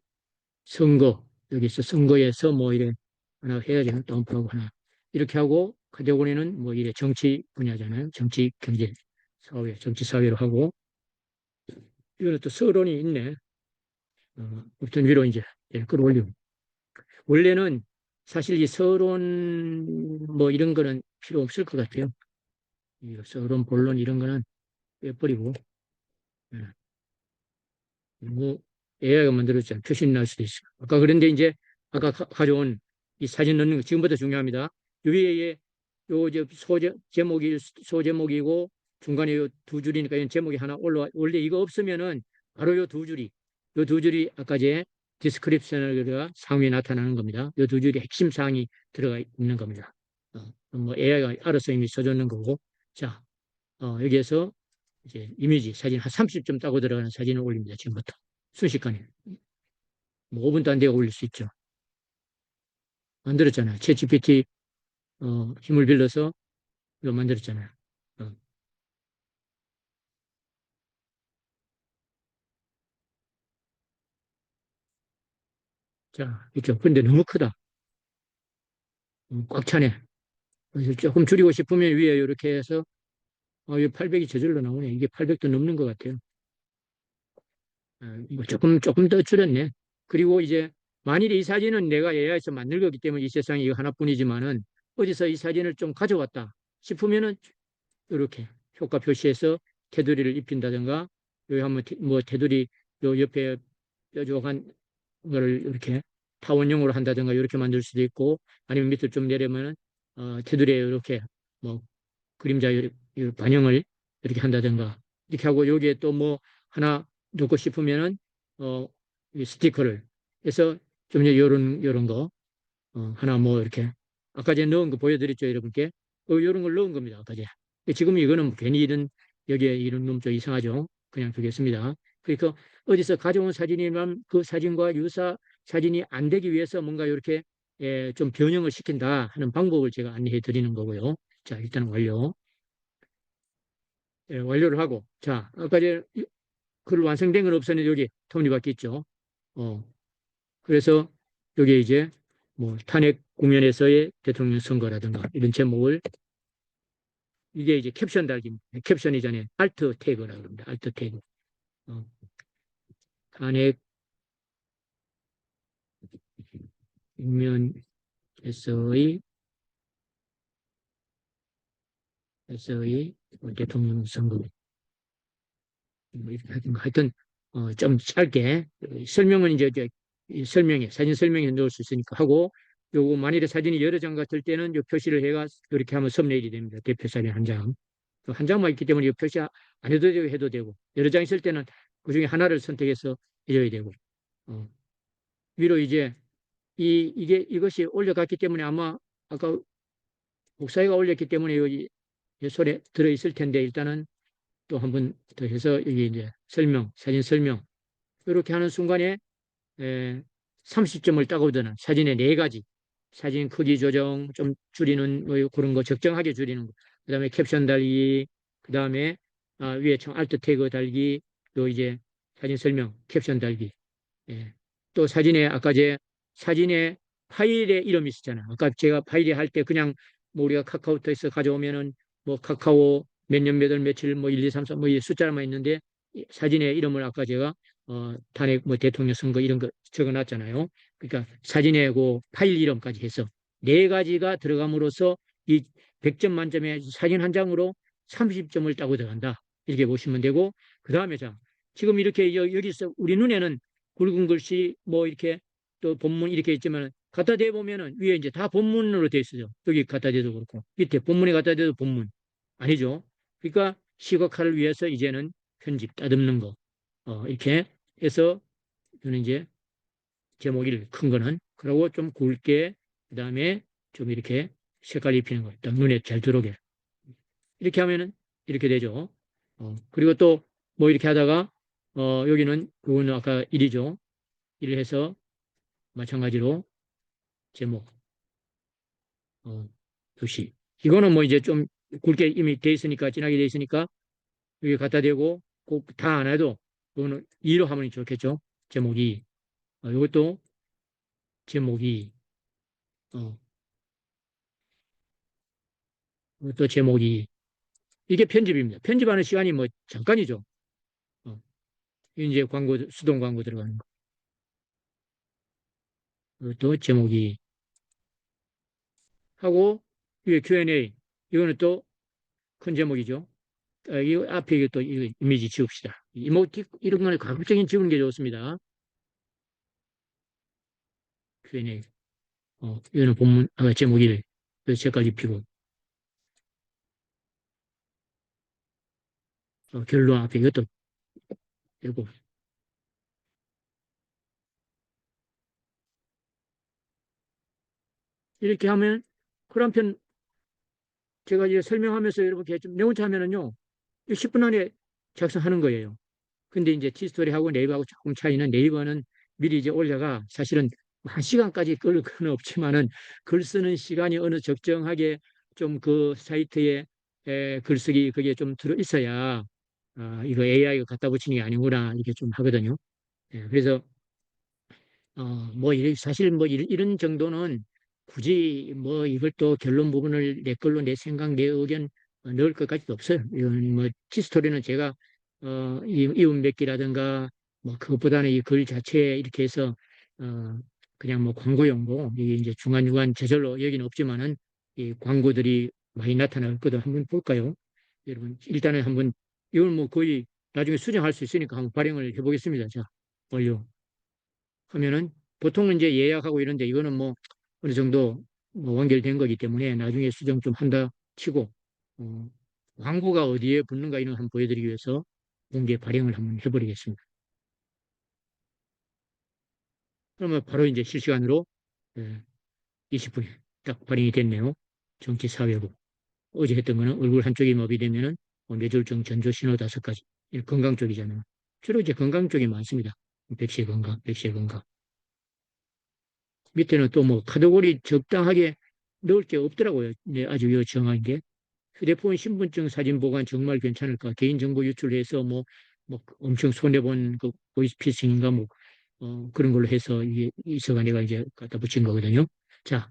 [SPEAKER 1] 선거 여기서 선거에서 뭐 이래 하나 해야지 다운표하고 하나 이렇게 하고 카테고리는 뭐 이래 정치 분야잖아요. 정치 경제 사회 정치 사회로 하고 이거는 또 서론이 있네. 아무튼 위로 이제 끌어올리고 원래는 사실 이 서론 뭐 이런 거는 필요 없을 것 같아요. 이 서론, 본론 이런 거는 빼버리고 뭐 AI가 만들었잖아요. 표시는 날 수도 있어요. 아까 그런데 이제 아까 가져온 이 사진 넣는 거 지금부터 중요합니다. 위에 요 이제 소제목이고 중간에 요 두 줄이니까 이 제목이 하나 올라와. 원래 이거 없으면은 바로 요 두 줄이 아까 제 디스크립션을 상위에 나타나는 겁니다. 요 두 줄이 핵심 사항이 들어가 있는 겁니다. 뭐 AI가 알아서 이미 써줬는 거고. 자, 여기에서 이제 이미지 사진 한 30점 따고 들어가는 사진을 올립니다. 지금부터. 순식간에. 뭐 5분도 안 되고 올릴 수 있죠. 만들었잖아요. 챗 GPT 힘을 빌려서 이거 만들었잖아요. 어. 자, 이렇게. 근데 너무 크다. 꽉 차네. 그래서 조금 줄이고 싶으면 위에 이렇게 해서 800이 저절로 나오네. 이게 800도 넘는 것 같아요. 뭐 조금 더 줄였네. 그리고 이제 만일에 이 사진은 내가 AI에서 만들 거기 때문에 이 세상에 이거 하나뿐이지만은 어디서 이 사진을 좀 가져왔다 싶으면은 이렇게 효과 표시해서 테두리를 입힌다든가 여기 한번 뭐 테두리 요 옆에 뾰족한 거를 이렇게 타원형으로 한다든가 이렇게 만들 수도 있고, 아니면 밑으로 좀 내려면 테두리에 이렇게 뭐 그림자 반영을 이렇게 한다든가 이렇게 하고, 여기에 또 뭐 하나 넣고 싶으면은 이 스티커를 해서 좀 요런 거 하나 뭐 이렇게 아까 전에 넣은 거 보여드렸죠, 여러분께. 요런 걸 넣은 겁니다, 아까 전에. 지금 이거는 괜히 이런 여기에 이런 놈 좀 이상하죠. 그냥 두겠습니다. 그러니까 어디서 가져온 사진이면 그 사진과 유사 사진이 안 되기 위해서 뭔가 이렇게 좀 변형을 시킨다 하는 방법을 제가 안내해 드리는 거고요. 자, 일단 완료. 완료를 하고, 자, 아까 전에 글 완성된 건 없었는데 여기 톱니바퀴 있죠. 어, 그래서 여기 이제 뭐 탄핵 국면에서의 대통령 선거라든가 이런 제목을, 이게 이제 캡션 달기입니다. 캡션 이전에 알트 태그라고 합니다. 알트 태그. 어, 탄핵 국면에서의 대통령 선거. 뭐 하여튼 좀 짧게 설명은 이제 설명에 사진 설명에 넣을 수 있으니까 하고, 요거 만일에 사진이 여러 장 같을 때는 요 표시를 해가 이렇게 하면 썸네일이 됩니다. 대표 사진 한 장. 한 장만 있기 때문에 이 표시 안 해도 되고 해도 되고, 여러 장 있을 때는 그 중에 하나를 선택해서 해줘야 되고, 어, 위로 이제 이것이 올려갔기 때문에 아마 아까 목사회가 올렸기 때문에 여기 손에 들어있을 텐데, 일단은 또 한 번 더 해서 여기 이제 사진 설명 이렇게 하는 순간에 30점을 따거든. 사진의 네 가지. 사진 크기 조정 좀 줄이는 뭐 그런 거 적정하게 줄이는 거. 그다음에 캡션 달기, 그다음에 위에 청 알트 태그 달기, 또 이제 사진 설명, 캡션 달기. 예. 또 사진에 아까 제 사진에 파일의 이름이 있었잖아요. 아까 제가 파일이 할 때 그냥 뭐 우리가 카카오톡에서 가져오면은 뭐 카카오 몇 년 몇 월 며칠 뭐 1, 2, 3, 4 뭐 이 숫자만 있는데, 사진의 이름을 아까 제가 탄핵 뭐 대통령 선거 이런 거 적어 놨잖아요. 그러니까 사진에 그 파일 이름까지 해서 네 가지가 들어감으로써 이 100점 만점에 사진 한 장으로 30점을 따고 들어간다. 이렇게 보시면 되고, 그다음에 자, 지금 이렇게 여기서 우리 눈에는 굵은 글씨 뭐 이렇게 또 본문 이렇게 있지만, 갖다 대 보면은 위에 이제 다 본문으로 돼 있어요. 여기 갖다 대도 그렇고 밑에 본문에 갖다 대도 본문 아니죠. 그러니까 시각화를 위해서 이제는 편집 따듬는 거 이렇게 해서, 저는 이제 제목이 큰 거는 그러고 좀 굵게, 그다음에 좀 이렇게 색깔 입히는 거, 딱 눈에 잘 들어오게 이렇게 하면은 이렇게 되죠. 그리고 또 뭐 이렇게 하다가 여기는 그거는 아까 1이죠. 1 해서 마찬가지로 제목 표시. 이거는 뭐 이제 좀 굵게 이미 돼 있으니까, 진하게 돼 있으니까 여기 갖다 대고 꼭 다 안 해도 이거는 2로 하면 좋겠죠. 제목이. 이것도 제목이 어, 이것도 제목이. 이게 편집입니다. 편집하는 시간이 뭐 잠깐이죠. 어, 이제 광고, 수동 광고 들어가는 거. 이것도 제목이 하고, 이게 Q&A. 이거는 또 큰 제목이죠. 이 앞에 이게 또 이미지 지읍시다. 이모티 이런 거는 가급적인 지우는 게 좋습니다. Q&A. 이거는 본문, 제목이 색깔 입히고, 결론 앞에 이것도 되고. 이렇게 하면 글 한 편 제가 이제 설명하면서 여러분께 좀 메모차 하면은요, 10분 안에 작성하는 거예요. 근데 이제 티스토리하고 네이버하고 조금 차이는, 네이버는 미리 이제 올려가 사실은 1시간까지 끌 건 없지만은 글 쓰는 시간이 어느 적정하게 좀 그 사이트에 글쓰기 그게 좀 들어 있어야 이거 AI가 갖다 붙이는 게 아니구나 이렇게 좀 하거든요. 그래서 뭐, 사실 뭐, 이런 정도는 굳이 뭐, 이걸 또 결론 부분을 내 걸로 내 생각, 내 의견 넣을 것까지도 없어요. 이건 뭐, 티스토리는 제가, 이웃 맺기라든가, 뭐, 그것보다는 이 글 자체에 이렇게 해서, 그냥 뭐, 광고용고, 이게 이제 중간중간 저절로 여기는 없지만은, 이 광고들이 많이 나타날 거든 한번 볼까요? 여러분, 일단은 한번, 이걸 뭐 거의 나중에 수정할 수 있으니까 한번 발행을 해보겠습니다. 자, 완료. 하면은 보통은 이제 예약하고 이런데 이거는 뭐 어느 정도 뭐 완결된 거기 때문에 나중에 수정 좀 한다 치고, 어, 광고가 어디에 붙는가 이런 거 한번 보여드리기 위해서 공개 발행을 한번 해버리겠습니다. 그러면 바로 이제 실시간으로 20분에 딱 발행이 됐네요. 정치사회부. 어제 했던 거는 얼굴 한쪽이 마비되면은 뇌졸중, 전조, 신호 5가지. 건강 쪽이잖아요. 주로 이제 건강 쪽이 많습니다. 백세 건강, 백세 건강. 밑에는 또 뭐 카테고리 적당하게 넣을 게 없더라고요. 네, 아주 정한 게. 휴대폰 신분증 사진 보관 정말 괜찮을까? 개인정보 유출해서 뭐 엄청 손해본 그 보이스피싱인가 뭐, 그런 걸로 해서 이게 있어가 내가 이제 갖다 붙인 거거든요. 자,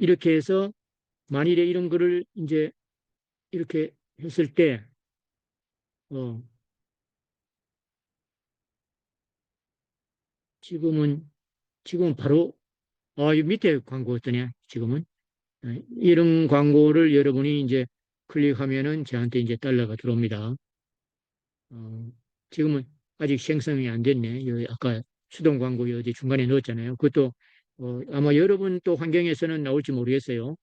[SPEAKER 1] 이렇게 해서 만일에 이런 거를 이제 이렇게 했을 때, 어, 지금은, 지금은 바로, 이 밑에 광고 어떠냐, 지금은. 이런 광고를 여러분이 이제 클릭하면은 저한테 이제 달러가 들어옵니다. 어, 지금은 아직 생성이 안 됐네. 여기 아까 수동 광고 어디 중간에 넣었잖아요. 그것도 아마 여러분 또 환경에서는 나올지 모르겠어요.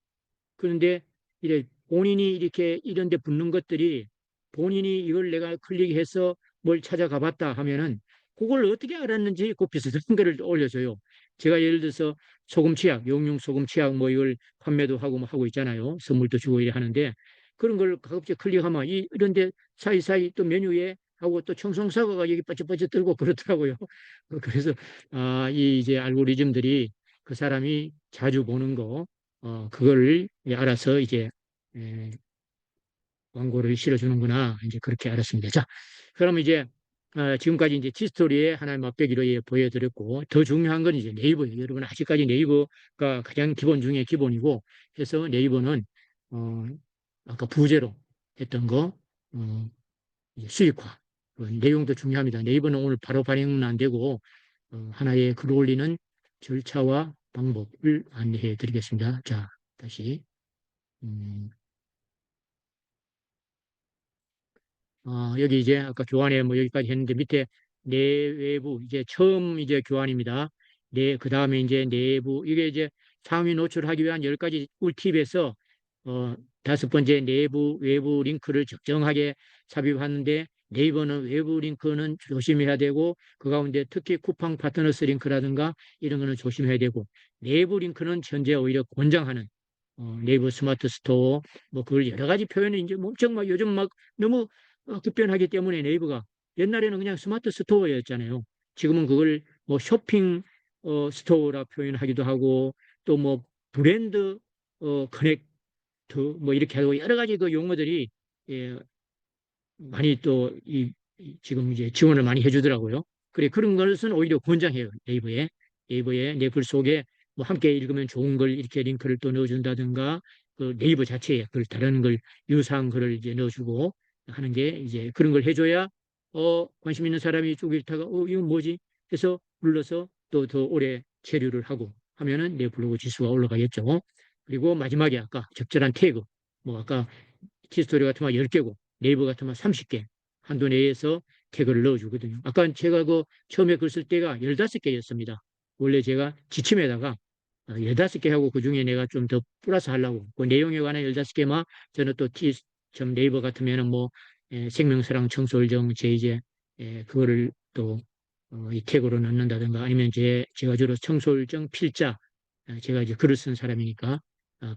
[SPEAKER 1] 그런데 이래 본인이 이렇게 이런 데 붙는 것들이 본인이 이걸 내가 클릭해서 뭘 찾아가 봤다 하면은 그걸 어떻게 알았는지 그 비슷한 거를 올려줘요. 제가 예를 들어서 소금 치약, 용융 소금 치약 뭐 이걸 판매도 하고 뭐 하고 있잖아요. 선물도 주고 이래 하는데 그런 걸 가급적 클릭하면 이런 데 사이사이 또 메뉴에 하고 또 청송사과가 여기 빠쩍빠쩍 들고 그렇더라고요. 그래서 이 이제 알고리즘들이 그 사람이 자주 보는 거 그걸 알아서 이제 에, 광고를 실어주는구나 이제 그렇게 알았습니다. 자, 그럼 이제 지금까지 이제 지스토리의 하나의 맛보기로 보여드렸고 더 중요한 건 이제 네이버예요. 여러분 아직까지 네이버가 가장 기본 중에 기본이고 해서 네이버는 어, 아까 부제로 했던 거 이제 수익화 그 내용도 중요합니다. 네이버는 오늘 바로 발행은 안 되고 하나의 글 올리는 절차와 방법을 안내해 드리겠습니다. 자, 다시 음, 여기 이제 아까 교환에 뭐 여기까지 했는데 밑에 내외부 이제 처음 이제 교환입니다. 그 다음에 이제 내부 이게 이제 상위 노출하기 위한 10가지 꿀팁에서 어, 5번째 내부 외부 링크를 적정하게 삽입하는데 네이버는 외부 링크는 조심해야 되고 그 가운데 특히 쿠팡 파트너스 링크라든가 이런 거는 조심해야 되고 내부 링크는 현재 오히려 권장하는 네이버 스마트 스토어 뭐 그걸 여러 가지 표현을 이제 뭐 엄청 막 요즘 막 너무 급변하기 때문에 네이버가 옛날에는 그냥 스마트 스토어였잖아요. 지금은 그걸 뭐 쇼핑 스토어라 표현하기도 하고 또 뭐 브랜드 커넥트 뭐 이렇게 하고 여러 가지 그 용어들이 예, 많이 또 지금 이제 지원을 많이 해주더라고요. 그래 그런 것은 오히려 권장해요. 네이버에 내 글 속에 뭐 함께 읽으면 좋은 걸 이렇게 링크를 또 넣어준다든가 그 네이버 자체에 글 다른 걸 유사한 글을 이제 넣어주고 하는 게 이제 그런 걸 해줘야 관심 있는 사람이 쭉 읽다가 이건 뭐지 해서 눌러서 또 더 오래 체류를 하고 하면은 내 블로그 지수가 올라가겠죠. 그리고 마지막에 아까 적절한 태그 뭐 아까 티스토리 같으면 10개고 네이버 같으면 30개 한도 내에서 태그를 넣어주거든요. 아까 제가 그 처음에 글 쓸 때가 15개였습니다. 원래 제가 지침에다가 15개 하고 그 중에 내가 좀 더 플러스 하려고 그 내용에 관한 15개만 저는 또 네이버 같으면은 뭐 생명사랑 청솔정 제이제 그거를 또 이 태그로 넣는다든가 아니면 제가 주로 청솔정 필자 제가 이제 글을 쓴 사람이니까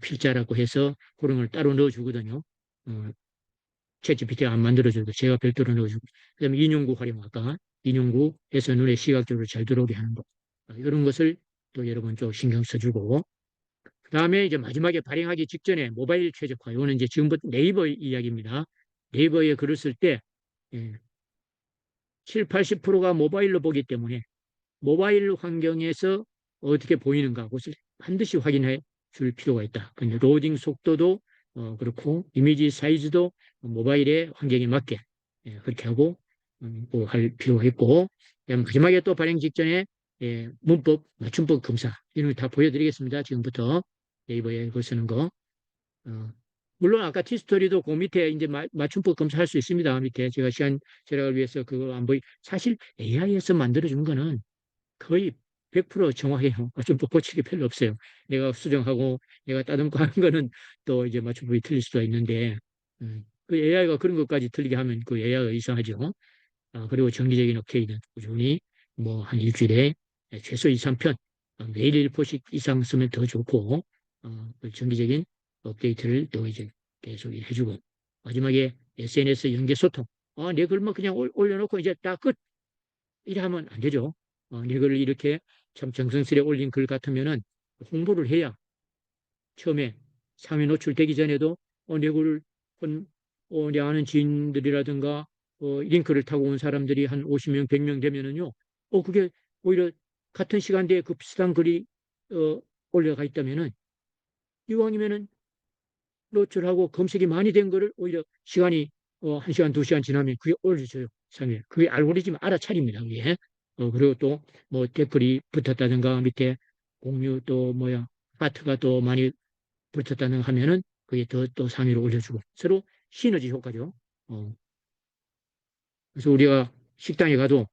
[SPEAKER 1] 필자라고 해서 그런 걸 따로 넣어주거든요. 어, 챗GPT가 안 만들어줘도 제가 별도로 넣어주고 그다음에 인용구 활용 아까 인용구에서 눈에 시각적으로 잘 들어오게 하는 거 이런 것을 또 여러분 좀 신경 써주고 그다음에 이제 마지막에 발행하기 직전에 모바일 최적화 이거는 이제 지금부터 네이버 이야기입니다. 네이버에 글을 쓸 때 7, 80%가 모바일로 보기 때문에 모바일 환경에서 어떻게 보이는가 그것을 반드시 확인해 줄 필요가 있다. 근데 로딩 속도도 그렇고 이미지 사이즈도 모바일의 환경에 맞게 그렇게 하고 할 필요가 있고 마지막에 또 발행 직전에 문법, 맞춤법 검사 이런 거 다 보여드리겠습니다. 지금부터 네이버에 글 쓰는 거. 어, 물론 아까 티스토리도 그 밑에 이제 맞춤법 검사할 수 있습니다. 밑에 제가 시간 절약을 위해서 그거 안 보이. 사실 AI에서 만들어준 거는 거의 100% 정확해요. 좀 더 고칠 게 별로 없어요. 내가 수정하고 내가 따듬고 하는 거는 또 이제 맞춤법이 틀릴 수가 있는데, 그 AI가 그런 것까지 틀리게 하면 그 AI가 이상하죠. 그리고 정기적인 업데이트는 꾸준히 뭐 한 일주일에 최소 2, 3편, 매일 1포씩 이상 쓰면 더 좋고, 그 정기적인 업데이트를 또 이제 계속 해주고, 마지막에 SNS 연계 소통. 내 글만 그냥 올려놓고 이제 딱 끝. 이래 하면 안 되죠. 내 글을 이렇게 참 정성스레 올린 글 같으면은 홍보를 해야 처음에 상위 노출되기 전에도 내 글을 내 아는 지인들이라든가 링크를 타고 온 사람들이 한 50명, 100명 되면은요. 그게 오히려 같은 시간대에 그 비슷한 글이 어, 올라가 있다면은 이왕이면은 노출하고 검색이 많이 된 거를 오히려 시간이 1시간, 2시간 지나면 그게 올려져요. 상에. 그게 알고리즘 알아차립니다. 그게. 그리고 또 뭐 댓글이 붙었다든가 밑에 공유 또 뭐야 하트가 또 많이 붙었다든가 하면은 그게 더 또 상위로 올려주고 서로 시너지 효과죠. 어, 그래서 우리가 식당에 가도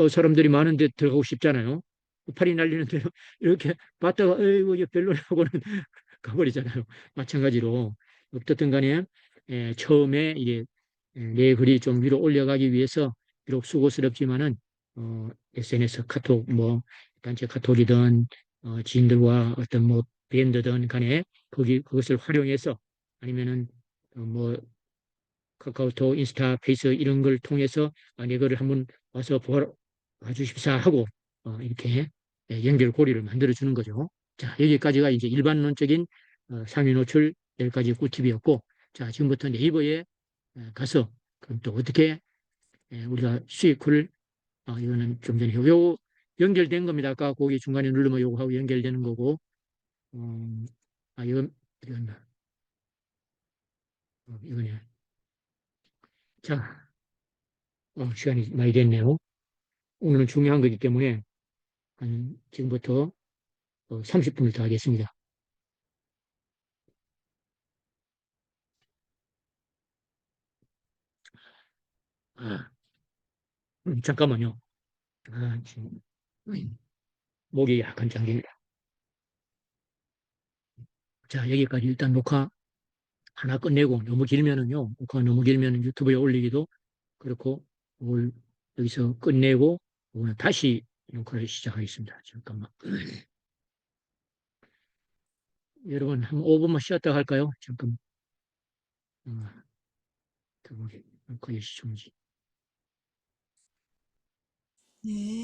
[SPEAKER 1] 사람들이 많은데 들어가고 싶잖아요. 팔이 날리는 대로 이렇게 봤다가 이거 별로라고는 가버리잖아요. 마찬가지로 어떻든 간에 처음에 이게 내 글이 좀 위로 올려가기 위해서 비록 수고스럽지만은 SNS 카톡 뭐 단체 카톡이든 지인들과 어떤 뭐 브랜드든 간에 거기 그것을 활용해서 아니면은 뭐 카카오톡, 인스타, 페이스 이런 걸 통해서 내 거를 한번 와서 봐주십사 하고 이렇게 연결고리를 만들어 주는 거죠. 자, 여기까지가 이제 일반론적인 상위 노출 10가지 꿀팁이었고, 자, 지금부터 네이버에 가서 그럼 또 어떻게 우리가 수익을 이거는 좀 전에 요 연결된 겁니다. 아까 거기 중간에 누르면 요거하고 연결되는 거고, 이건 이거네. 자, 시간이 많이 됐네요. 오늘은 중요한 거기 때문에 지금부터 30분을 더 하겠습니다. 아, 잠깐만요. 지금 목이 약간 잠깁니다. 자, 여기까지 일단 녹화 하나 끝내고 너무 길면은요. 녹화 너무 길면 유튜브에 올리기도 그렇고 오늘 여기서 끝내고 오늘 다시 녹화를 시작하겠습니다. 잠깐만. 여러분 한 5분만 쉬었다 할까요? 잠깐. 어, 그게 녹화의 시청지.
[SPEAKER 2] 네.